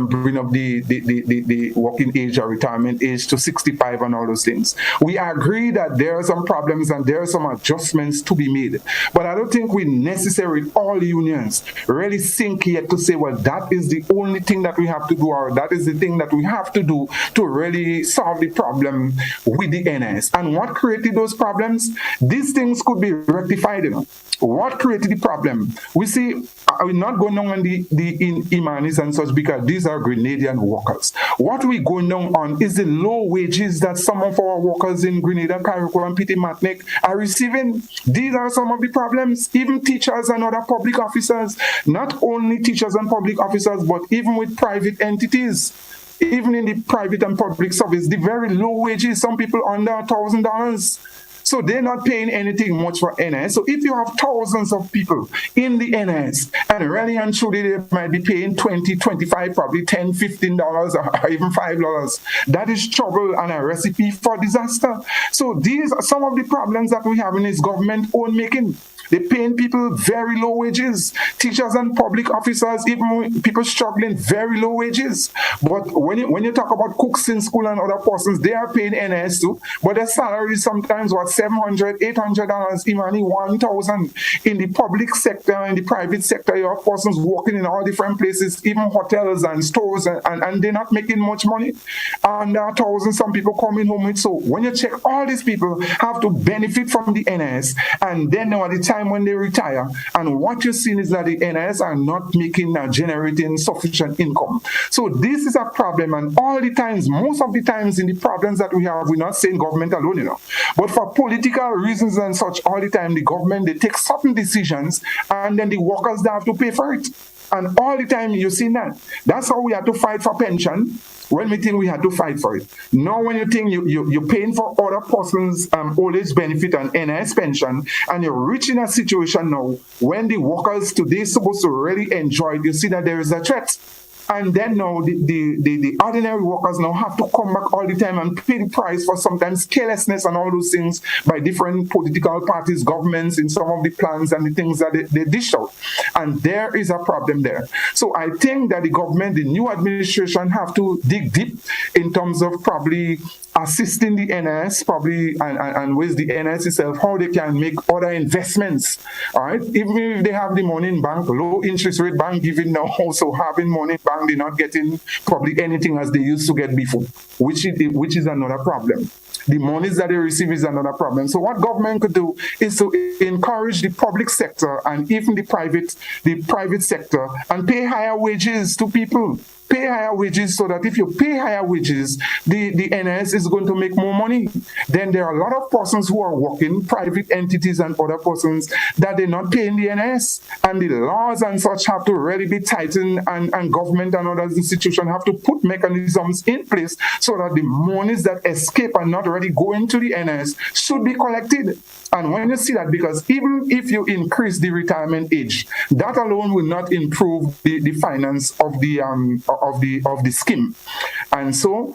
bring up the working age or retirement age to 65 and all those things. We agree that there are some problems and there are some adjustments to be made. But I don't think we necessarily, all unions, really think yet to say, well, that is the only thing that we have to do, or that is the thing that we have to do to really solve the problem with the NIS. And what created those problems? These things could be rectified, What created the problem? We see, we're not going on the Imanis and such, because these are Grenadian workers. What we're going on is the low wages that some of our workers in Grenada, Carriacou, and Petit Martinique are receiving. These are some of the problems. Even teachers and other public officers, not only teachers and public officers, but even with private entities. Even in the private and public service, the very low wages, some people under $1,000. So they're not paying anything much for NIS. So if you have thousands of people in the NIS, and really and truly they might be paying $20, $25, probably $10, $15, or even $5, that is trouble and a recipe for disaster. So these are some of the problems that we have in this government own making. They're paying people very low wages. Teachers and public officers, even people struggling, very low wages. But when you talk about cooks in school and other persons, they are paying NIS too. But their salaries sometimes what $700, $800, even $1,000. In the public sector, in the private sector, you have persons working in all different places, even hotels and stores, and they're not making much money. And there are thousands, some people coming home with. So when you check, all these people have to benefit from the NIS, and then at the time when they retire, and what you're seeing is that the NIS are not generating sufficient income. So this is a problem, and all the times, most of the times in the problems that we have, we're not saying government alone, but for political reasons and such, all the time the government, they take certain decisions, and then the workers, they have to pay for it. And all the time you see that. That's how we had to fight for pension. When we think we had to fight for it. Now when you think you're paying for other persons' old age benefit and NIS pension, and you're reaching a situation now when the workers today supposed to really enjoy it, you see that there is a threat. And then now the ordinary workers now have to come back all the time and pay the price for sometimes carelessness and all those things by different political parties, governments, in some of the plans and the things that they dish out. And there is a problem there. So I think that the government, the new administration, have to dig deep in terms of probably assisting the NIS, probably, and with the NIS itself, how they can make other investments, all right? Even if they have the money in bank, low interest rate bank giving now, also having money in bank, they're not getting probably anything as they used to get before, which is another problem. The monies that they receive is another problem. So what government could do is to encourage the public sector and even the private sector and pay higher wages to people. pay higher wages so that if you pay higher wages, the NS is going to make more money. Then there are a lot of persons who are working, private entities and other persons, that they're not paying the NS. And the laws and such have to really be tightened, and government and other institutions have to put mechanisms in place so that the monies that escape and not already go into the NS should be collected. And when you see that, because even if you increase the retirement age, that alone will not improve the finance of the scheme. And so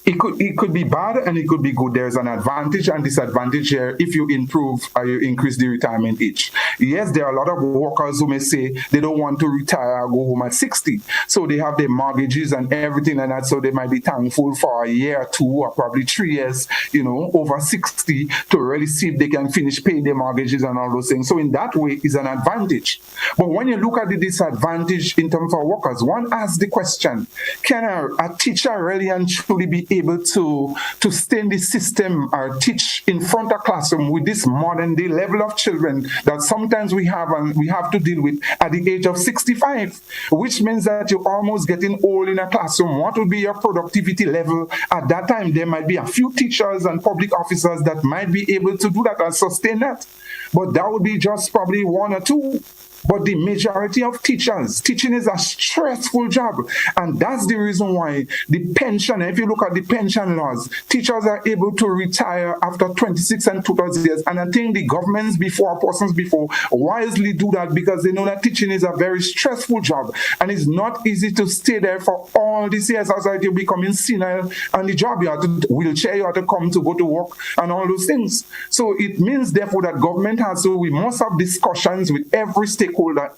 it could be bad and it could be good. There's an advantage and disadvantage here if you improve or you increase the retirement age. Yes, there are a lot of workers who may say they don't want to retire or go home at 60. So they have their mortgages and everything and that, so they might be thankful for a year or 2 or probably 3 years, over 60 to really see if they can finish paying their mortgages and all those things. So in that way, it's an advantage. But when you look at the disadvantage in terms of workers, one asks the question, can a teacher really and truly be able to stay in the system or teach in front of classroom with this modern day level of children that sometimes we have and we have to deal with at the age of 65, which means that you're almost getting old in a classroom. What would be your productivity level at that time? There might be a few teachers and public officers that might be able to do that and sustain that, but that would be just probably 1 or 2. But the majority of teachers, teaching is a stressful job. And that's the reason why the pension, if you look at the pension laws, teachers are able to retire after 26 and 2 years. And I think the governments before, persons before, wisely do that because they know that teaching is a very stressful job. And it's not easy to stay there for all these years. As you're becoming senile and the job, you have to wheelchair, you have to come to go to work and all those things. So it means, therefore, that government has to, we must have discussions with every stakeholder,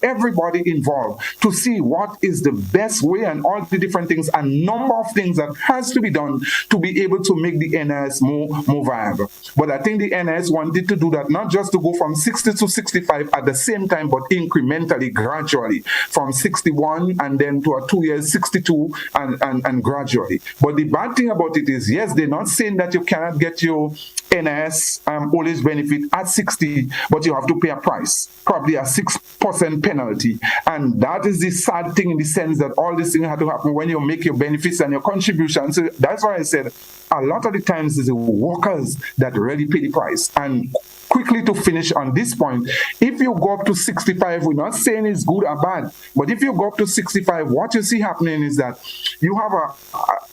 everybody involved, to see what is the best way and all the different things, a number of things that has to be done to be able to make the NS more viable. But I think the NS wanted to do that, not just to go from 60 to 65 at the same time, but incrementally, gradually, from 61 and then to a 2 years, 62 and gradually. But the bad thing about it is, yes, they're not saying that you cannot get your NS old age benefit at 60, but you have to pay a price, probably a 6% penalty. And that is the sad thing in the sense that all these things have to happen when you make your benefits and your contributions. So that's why I said a lot of the times it's the workers that really pay the price. And quickly to finish on this point, if you go up to 65, we're not saying it's good or bad, but if you go up to 65, what you see happening is that you have a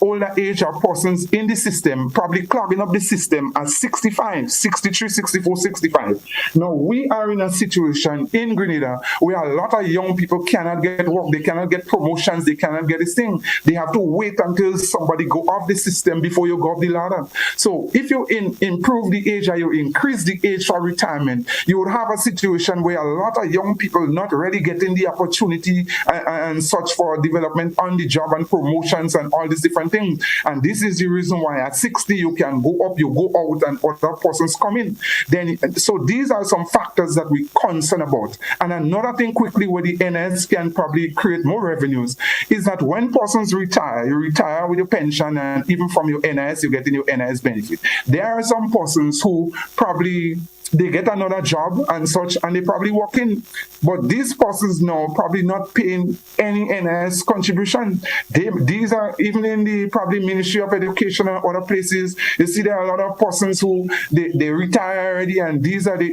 older age of persons in the system, probably clogging up the system at 65, 63, 64, 65. Now, we are in a situation in Grenada where a lot of young people cannot get work, they cannot get promotions, they cannot get this thing. They have to wait until somebody go off the system before you go up the ladder. So if you improve the age or you increase the age for retirement, you would have a situation where a lot of young people not really getting the opportunity and such for development on the job and promotions and all these different things. And this is the reason why at 60 you can go up, you go out, and other persons come in. Then, so these are some factors that we concern about. And another thing quickly where the NS can probably create more revenues is that when persons retire, you retire with your pension, and even from your NS, you get in your NS benefit. There are some persons who probably they get another job and such, and they probably work in. But these persons now probably not paying any NS contribution. These are even in the probably Ministry of Education and other places. You see there are a lot of persons who they retire already, and these are they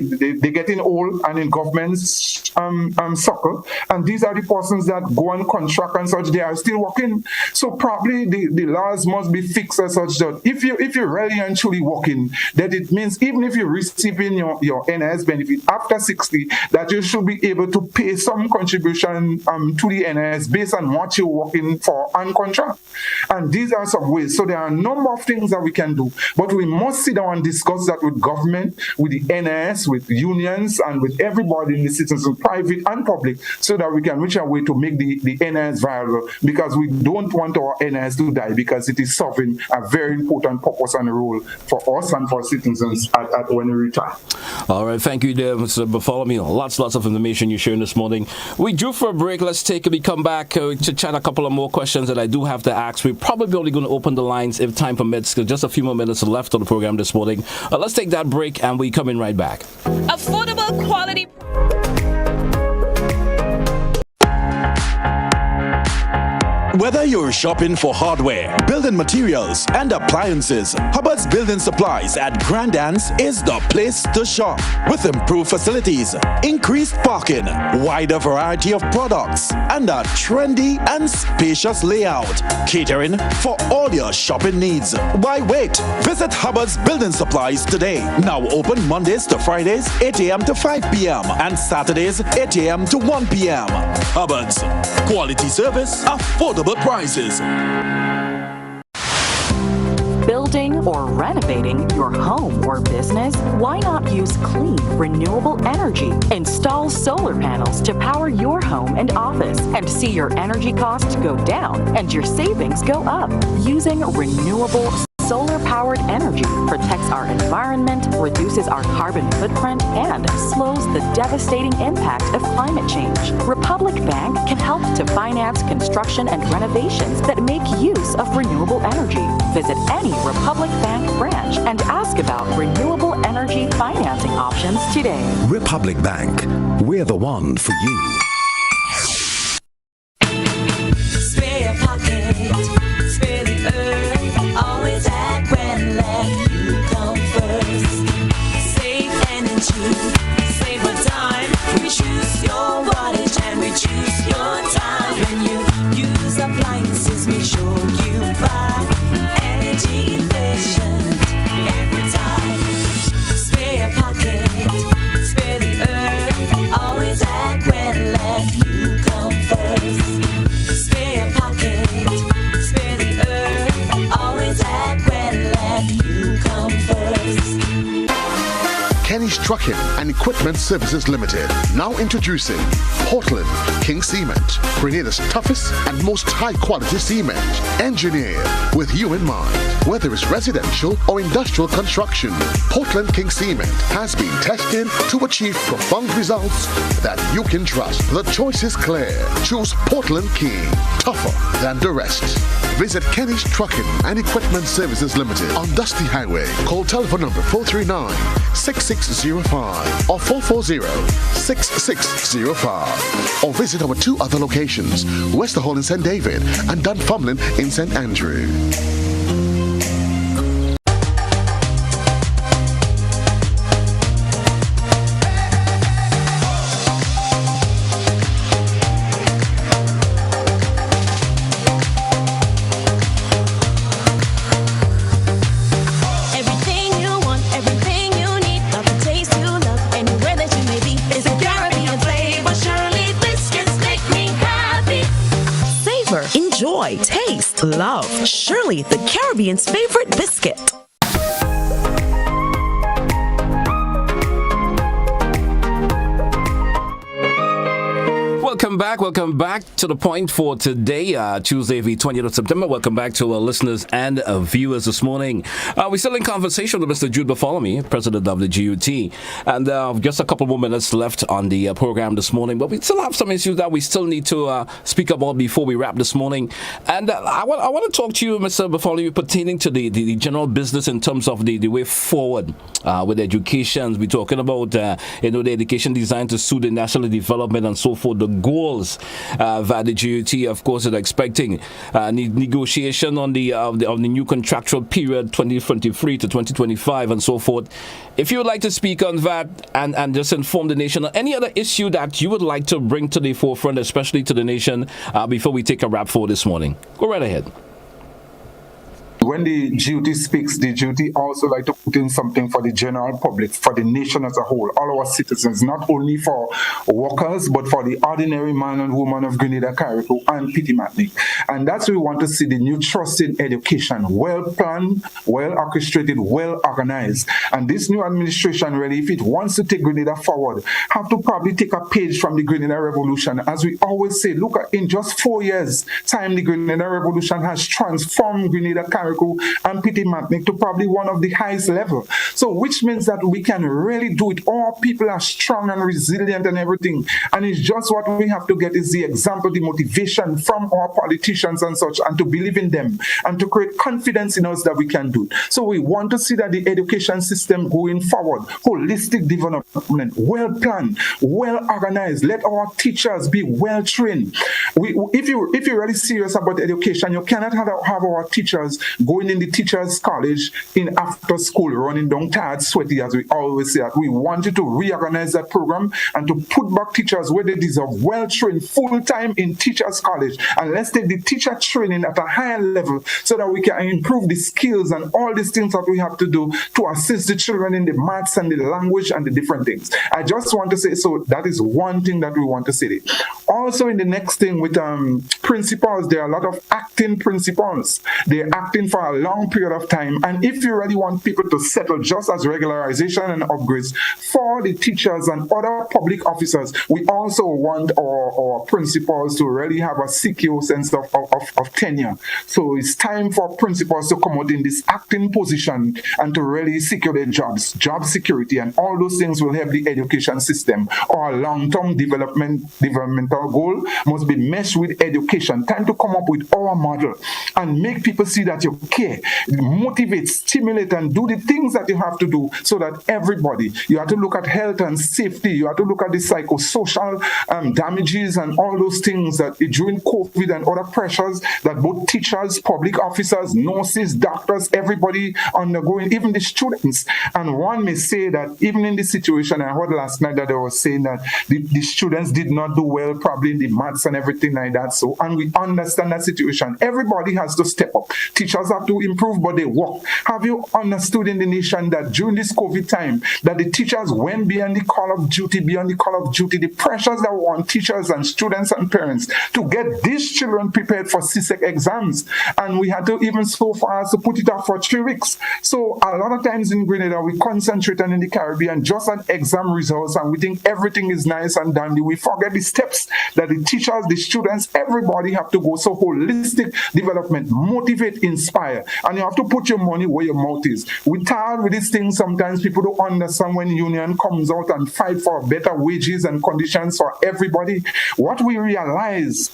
getting old and in government's circle. And these are the persons that go on contract and such. They are still working. So probably the laws must be fixed as such that if you're really and truly working, that it means even if you're receiving your NS benefit after 60, that you should be able to pay some contribution to the NS based on what you're working for on contract. And these are some ways. So there are a number of things that we can do, but we must sit down and discuss that with government, with the NS, with unions, and with everybody in the citizens, private and public, so that we can reach a way to make the NS viable, because we don't want our NS to die, because it is serving a very important purpose and role for us and for citizens at when we retire. All right, thank you there, Mr. Bartholomew. Lots of information you're sharing this morning. We due for a break. Let's take it. We come back to chat a couple of more questions that I do have to ask. We're probably only going to open the lines if time permits, because just a few more minutes left on the program this morning. Let's take that break, and we come in right back. Affordable quality. Whether you're shopping for hardware, building materials, and appliances, Hubbard's Building Supplies at Grandans is the place to shop. With improved facilities, increased parking, wider variety of products, and a trendy and spacious layout. Catering for all your shopping needs. Why wait? Visit Hubbard's Building Supplies today. Now open Mondays to Fridays, 8 a.m. to 5 p.m. and Saturdays, 8 a.m. to 1 p.m. Hubbard's. Quality service, affordable prices. Building or renovating your home or business? Why not use clean, renewable energy? Install solar panels to power your home and office and see your energy costs go down and your savings go up. Using renewable solar-powered energy protects our environment, reduces our carbon footprint, and slows the devastating impact of climate change. Republic Bank can help to finance construction and renovations that make use of renewable energy. Visit any Republic Bank branch and ask about renewable energy financing options today. Republic Bank, we're the one for you. Spare pocket, spare the earth, always act when let you come first. Save energy, save our time. We choose your wattage and we choose your time. When you use appliances, make sure you buy energy efficient every time. Spare pocket, spare the earth, always act when let you come first. Spare pocket, spare the earth, always act when let you come first. Kenny's Trucking and Equipment Services Limited. Now introducing Portland King Cement, Grenada's toughest and most high-quality cement. Engineered with you in mind. Whether it's residential or industrial construction, Portland King Cement has been tested to achieve profound results that you can trust. The choice is clear. Choose Portland King, tougher than the rest. Visit Kenny's Trucking and Equipment Services Limited on Dusty Highway. Call telephone number 439-6605 or 440-6605. Or visit our two other locations, Westerhall in St. David and Dunfermline in St. Andrew. Enjoy, taste, love. Surely the Caribbean's favorite biscuit. Welcome back to The Point for today, Tuesday, the 20th of September. Welcome back to our listeners and viewers this morning. We're still in conversation with Mr. Jude Bartholomew, President of the GUT, and just a couple more minutes left on the program this morning, but we still have some issues that we still need to speak about before we wrap this morning. And I want to talk to you, Mr. Bartholomew, pertaining to the general business in terms of the way forward with education. We're talking about the education designed to suit the national development and so forth, the goals that the GUT, of course, is expecting. Negotiation on the new contractual period 2023 to 2025 and so forth. If you would like to speak on that and just inform the nation on any other issue that you would like to bring to the forefront, especially to the nation, before we take a wrap for this morning, go right ahead. When the GUT speaks, the GUT also like to put in something for the general public, for the nation as a whole, all our citizens, not only for workers, but for the ordinary man and woman of Grenada, Carriacou, and Petit Martinique. And that's where we want to see the new trusted education, well planned, well orchestrated, well organized. And this new administration, really, if it wants to take Grenada forward, have to probably take a page from the Grenada Revolution. As we always say, look, in just 4 years' time, the Grenada Revolution has transformed Grenada, Carriacou, Carriacou and Petit Martinique to probably one of the highest level. So which means that we can really do it. All people are strong and resilient and everything. And it's just what we have to get is the example, the motivation from our politicians and such, and to believe in them and to create confidence in us that we can do it. So we want to see that the education system going forward, holistic development, well planned, well organized. Let our teachers be well trained. If you're really serious about education, you cannot have our teachers going in the teachers' college in after school, running down tired, sweaty, as we always say. We want you to reorganize that program and to put back teachers where they deserve, well trained, full time in teachers' college. And let's take the teacher training at a higher level so that we can improve the skills and all these things that we have to do to assist the children in the maths and the language and the different things. I just want to say, so that is one thing that we want to say. Also, in the next thing with principals, there are a lot of acting principals. They're acting for a long period of time. And if you really want people to settle just as regularization and upgrades for the teachers and other public officers, we also want our principals to really have a secure sense of tenure. So it's time for principals to come out in this acting position and to really secure their jobs, job security, and all those things will help the education system. Our long-term developmental goal must be meshed with education. Time to come up with our model and make people see that you care, motivate, stimulate, and do the things that you have to do so that everybody, you have to look at health and safety, you have to look at the psychosocial damages and all those things that during COVID and other pressures that both teachers, public officers, nurses, doctors, everybody undergoing, even the students. And one may say that even in this situation, I heard last night that they were saying that the students did not do well probably in the maths and everything like that. So, and we understand that situation. Everybody has to step up. Teachers have to improve, but they work. Have you understood in the nation that during this COVID time, that the teachers went beyond the call of duty, the pressures that were on teachers and students and parents to get these children prepared for CSEC exams. And we had to even so far as to put it off for 3 weeks. So a lot of times in Grenada, we concentrate on in the Caribbean just on exam results, and we think everything is nice and dandy. We forget the steps that the teachers, the students, everybody have to go. So holistic development, motivate, inspire. And you have to put your money where your mouth is. We're tired with these things. Sometimes people don't understand when union comes out and fight for better wages and conditions for everybody. What we realize,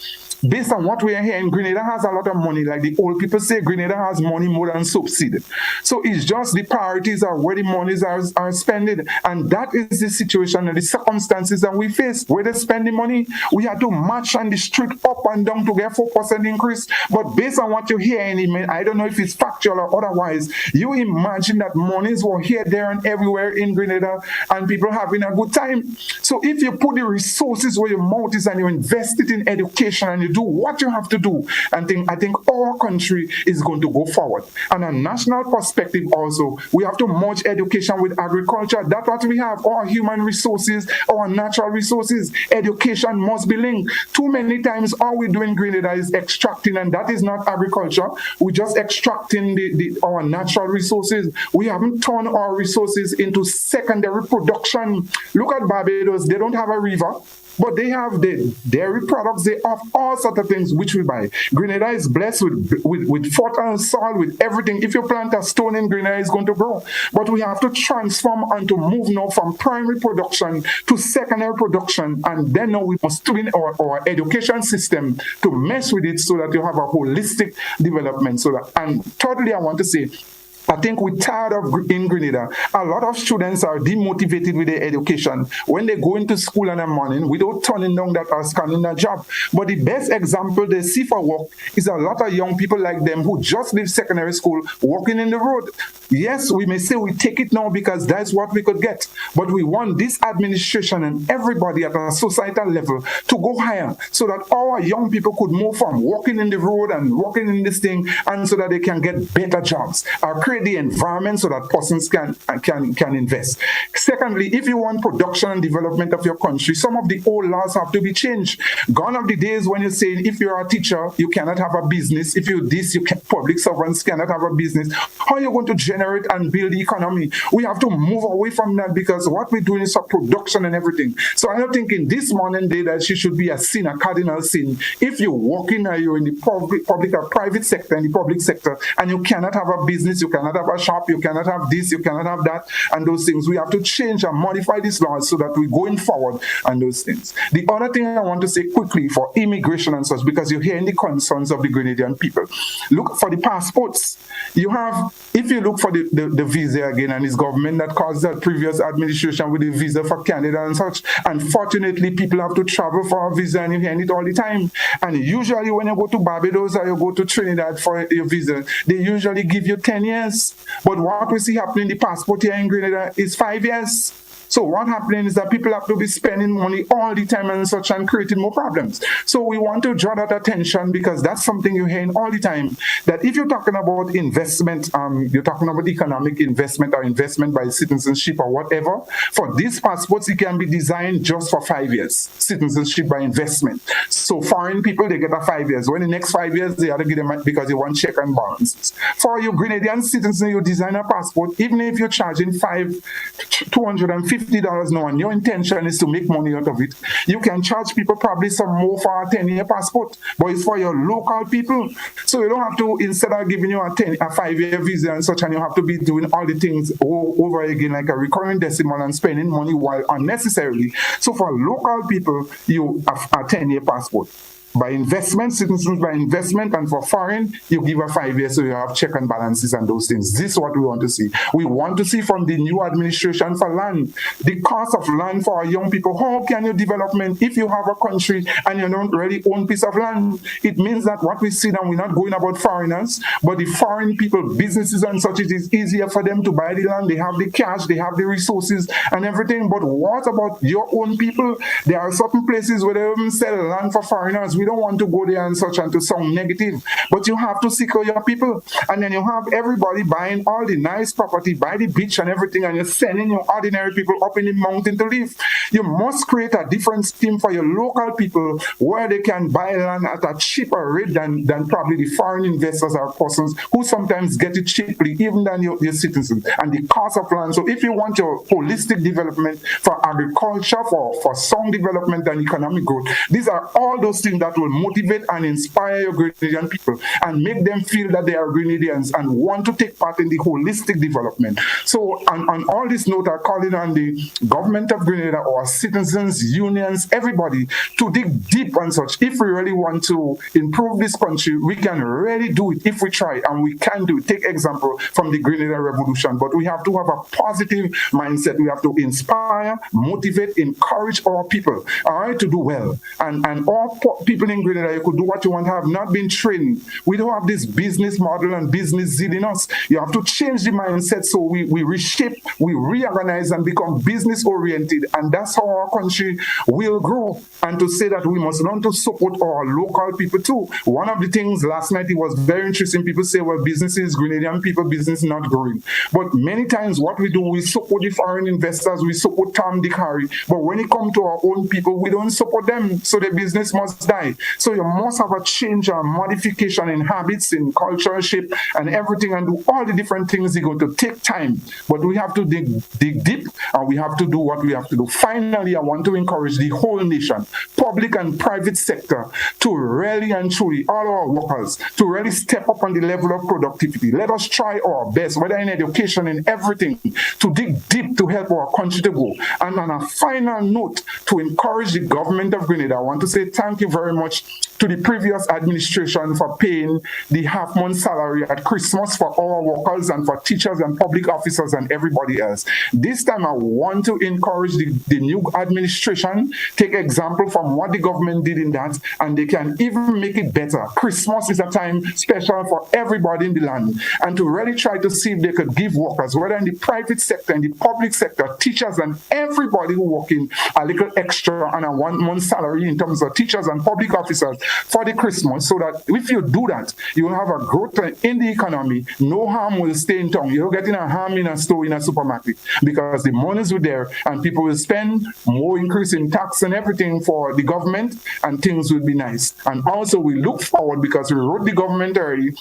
based on what we are hearing, Grenada has a lot of money. Like the old people say, Grenada has money more than subsidy. So it's just the priorities are where the monies are spending. And that is the situation and the circumstances that we face. Where they spend the money, we have to march on the street up and down to get 4% increase. But based on what you hear, I don't know if it's factual or otherwise, you imagine that monies were here, there, and everywhere in Grenada, and people having a good time. So if you put the resources where your mouth is and you invest it in education and you do what you have to do, I think our country is going to go forward. And a national perspective also, we have to merge education with agriculture. That's what we have. Our human resources, our natural resources, education must be linked. Too many times all we do in Grenada is extracting, and that is not agriculture. We're just extracting our natural resources. We haven't turned our resources into secondary production. Look at Barbados. They don't have a river, but they have the dairy products. They have all sorts of things which we buy. Grenada is blessed with fertile soil, with everything. If you plant a stone in Grenada, it's going to grow. But we have to transform and to move now from primary production to secondary production. And then now we must twin our education system to mess with it so that you have a holistic development. And thirdly, I want to say, I think we're tired of in Grenada. A lot of students are demotivated with their education. When they go into school in the morning, without turning down that or scanning a job. But the best example they see for work is a lot of young people like them who just leave secondary school walking in the road. Yes, we may say we take it now because that's what we could get. But we want this administration and everybody at a societal level to go higher so that our young people could move from walking in the road and walking in this thing, and so that they can get better jobs. Create the environment environment so that persons can invest. Secondly, if you want production and development of your country, some of the old laws have to be changed. Gone are the days when you say if you're a teacher, you cannot have a business. If you this, public servants cannot have a business. How are you going to generate and build the economy? We have to move away from that because what we're doing is for production and everything. So I don't think in this modern day that she should be a sin, a cardinal sin. If you're working or you're in the public or private sector, in the public sector, and you cannot have a business, you cannot have a shop, you cannot have this, you cannot have that, and those things. We have to change and modify these laws so that we're going forward and those things. The other thing I want to say quickly for immigration and such, because you're hearing the concerns of the Grenadian people. Look for the passports. You have, if you look for the visa again, and it's government that caused that previous administration with the visa for Canada and such. Unfortunately, people have to travel for a visa, and you hear it all the time. And usually when you go to Barbados or you go to Trinidad for your visa, they usually give you 10 years. But what we see happening in the passport here in Grenada is 5 years. So what happening is that people have to be spending money all the time and such and creating more problems. So we want to draw that attention because that's something you're hearing all the time. That if you're talking about investment, you're talking about economic investment or investment by citizenship or whatever, for these passports, it can be designed just for 5 years. Citizenship by investment. So foreign people, they get a 5 years. When the next 5 years, they have to give them because they want check and balances. For your Grenadian citizens, you design a passport, even if you're charging $250 now and your intention is to make money out of it, you can charge people probably some more for a 10-year passport, but it's for your local people. So you don't have to, instead of giving you a 5-year visa and such, and you have to be doing all the things over again like a recurring decimal and spending money while unnecessarily. So for local people, you have a 10-year passport. By investment, citizens by investment, and for foreign, you give a 5 years so you have check and balances and those things. This is what we want to see. We want to see from the new administration for land, the cost of land for our young people. How can you development if you have a country and you don't really own piece of land? It means that what we see now, we're not going about foreigners, but the foreign people, businesses and such, it is easier for them to buy the land. They have the cash, they have the resources and everything. But what about your own people? There are certain places where they even sell land for foreigners. We don't want to go there and such and to sound negative, but you have to secure your people. And then you have everybody buying all the nice property by the beach and everything, and you're sending your ordinary people up in the mountain to live. You must create a different scheme for your local people where they can buy land at a cheaper rate than probably the foreign investors or persons who sometimes get it cheaply, even than your citizens, and the cost of land. So if you want your holistic development for agriculture, for sound development and economic growth, these are all those things that will motivate and inspire your Grenadian people and make them feel that they are Grenadians and want to take part in the holistic development. So on all this note, I'm calling on the government of Grenada, or citizens, unions, everybody to dig deep on such. If we really want to improve this country, we can really do it if we try, and we can do it. Take example from the Grenada Revolution, but we have to have a positive mindset. We have to inspire, motivate, encourage our people, all right, to do well. And all people in Grenada, you could do what you want, have not been trained. We don't have this business model and business zeal in us. You have to change the mindset so we reshape, we reorganize and become business oriented, and that's how our country will grow. And to say that we must learn to support our local people too. One of the things last night, it was very interesting. People say, well, businesses, Grenadian people, business not growing. But many times what we do, we support the foreign investors, we support Tom, Dick, Harry. But when it comes to our own people, we don't support them. So the business must die. So you must have a change and modification in habits, in culture shape and everything, and do all the different things. It's going to take time. But we have to dig deep, and we have to do what we have to do. Finally, I want to encourage the whole nation, public and private sector, to really and truly, all our workers, to really step up on the level of productivity. Let us try our best, whether in education, in everything, to dig deep to help our country to grow. And on a final note, to encourage the government of Grenada, I want to say thank you very much to the previous administration for paying the half-month salary at Christmas for our workers and for teachers and public officers and everybody else. This time I want to encourage the new administration, take example from what the government did in that, and they can even make it better. Christmas is a time special for everybody in the land, and to really try to see if they could give workers, whether in the private sector, in the public sector, teachers and everybody who work in, a little extra on a 1 month salary in terms of teachers and public public officers for the Christmas, so that if you do that, you will have a growth in the economy. No harm will stay in town. You're getting a harm in a store, in a supermarket, because the monies will there and people will spend more increase in tax and everything for the government, and things will be nice. And also we look forward, because we wrote the government already.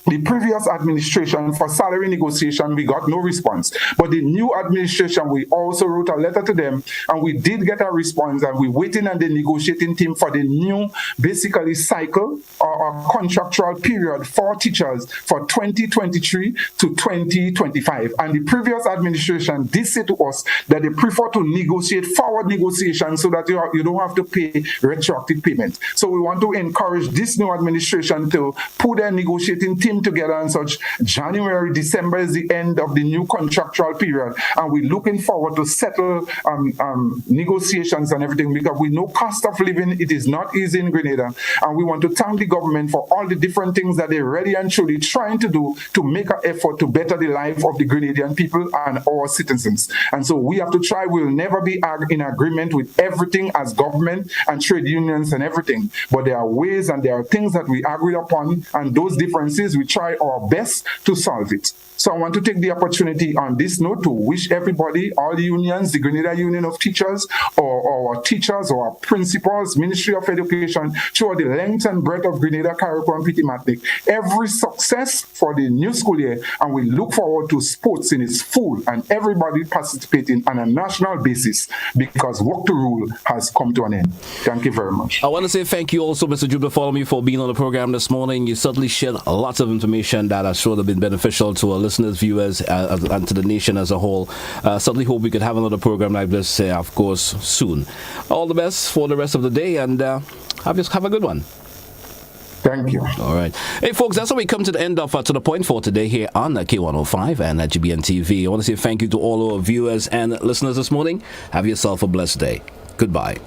The previous administration for salary negotiation, we got no response. But the new administration, we also wrote a letter to them, and we did get a response, and we're waiting on the negotiating team for the new, basically, cycle or contractual period for teachers for 2023 to 2025. And the previous administration did say to us that they prefer to negotiate forward negotiations, so that you don't have to pay retroactive payment. So we want to encourage this new administration to put their negotiating team together and such. January, December is the end of the new contractual period, and we're looking forward to settle negotiations and everything, because we know cost of living, it is not easy in Grenada, and we want to thank the government for all the different things that they're ready and truly trying to do to make an effort to better the life of the Grenadian people and our citizens. And so we have to try. We'll never be in agreement with everything as government and trade unions and everything, but there are ways and there are things that we agreed upon, and those differences we try our best to solve it. So I want to take the opportunity on this note to wish everybody, all the unions, the Grenada Union of Teachers, or our teachers, or our principals, Ministry of Education, throughout the length and breadth of Grenada, Carriacou, and Petit Martinique, every success for the new school year, and we look forward to sports in its full and everybody participating on a national basis, because work to rule has come to an end. Thank you very much. I want to say thank you also, Mr. Jude Bartholomew, for being on the program this morning. You certainly shared lots of information that I'm sure have been beneficial to our listeners, viewers, and to the nation as a whole. Certainly hope we could have another program like this, of course, soon. All the best for the rest of the day, and have a good one. Thank you. All right. Hey, folks, that's how we come to the end of To The Point for today here on K105 and at GBN TV. I want to say thank you to all our viewers and listeners this morning. Have yourself a blessed day. Goodbye.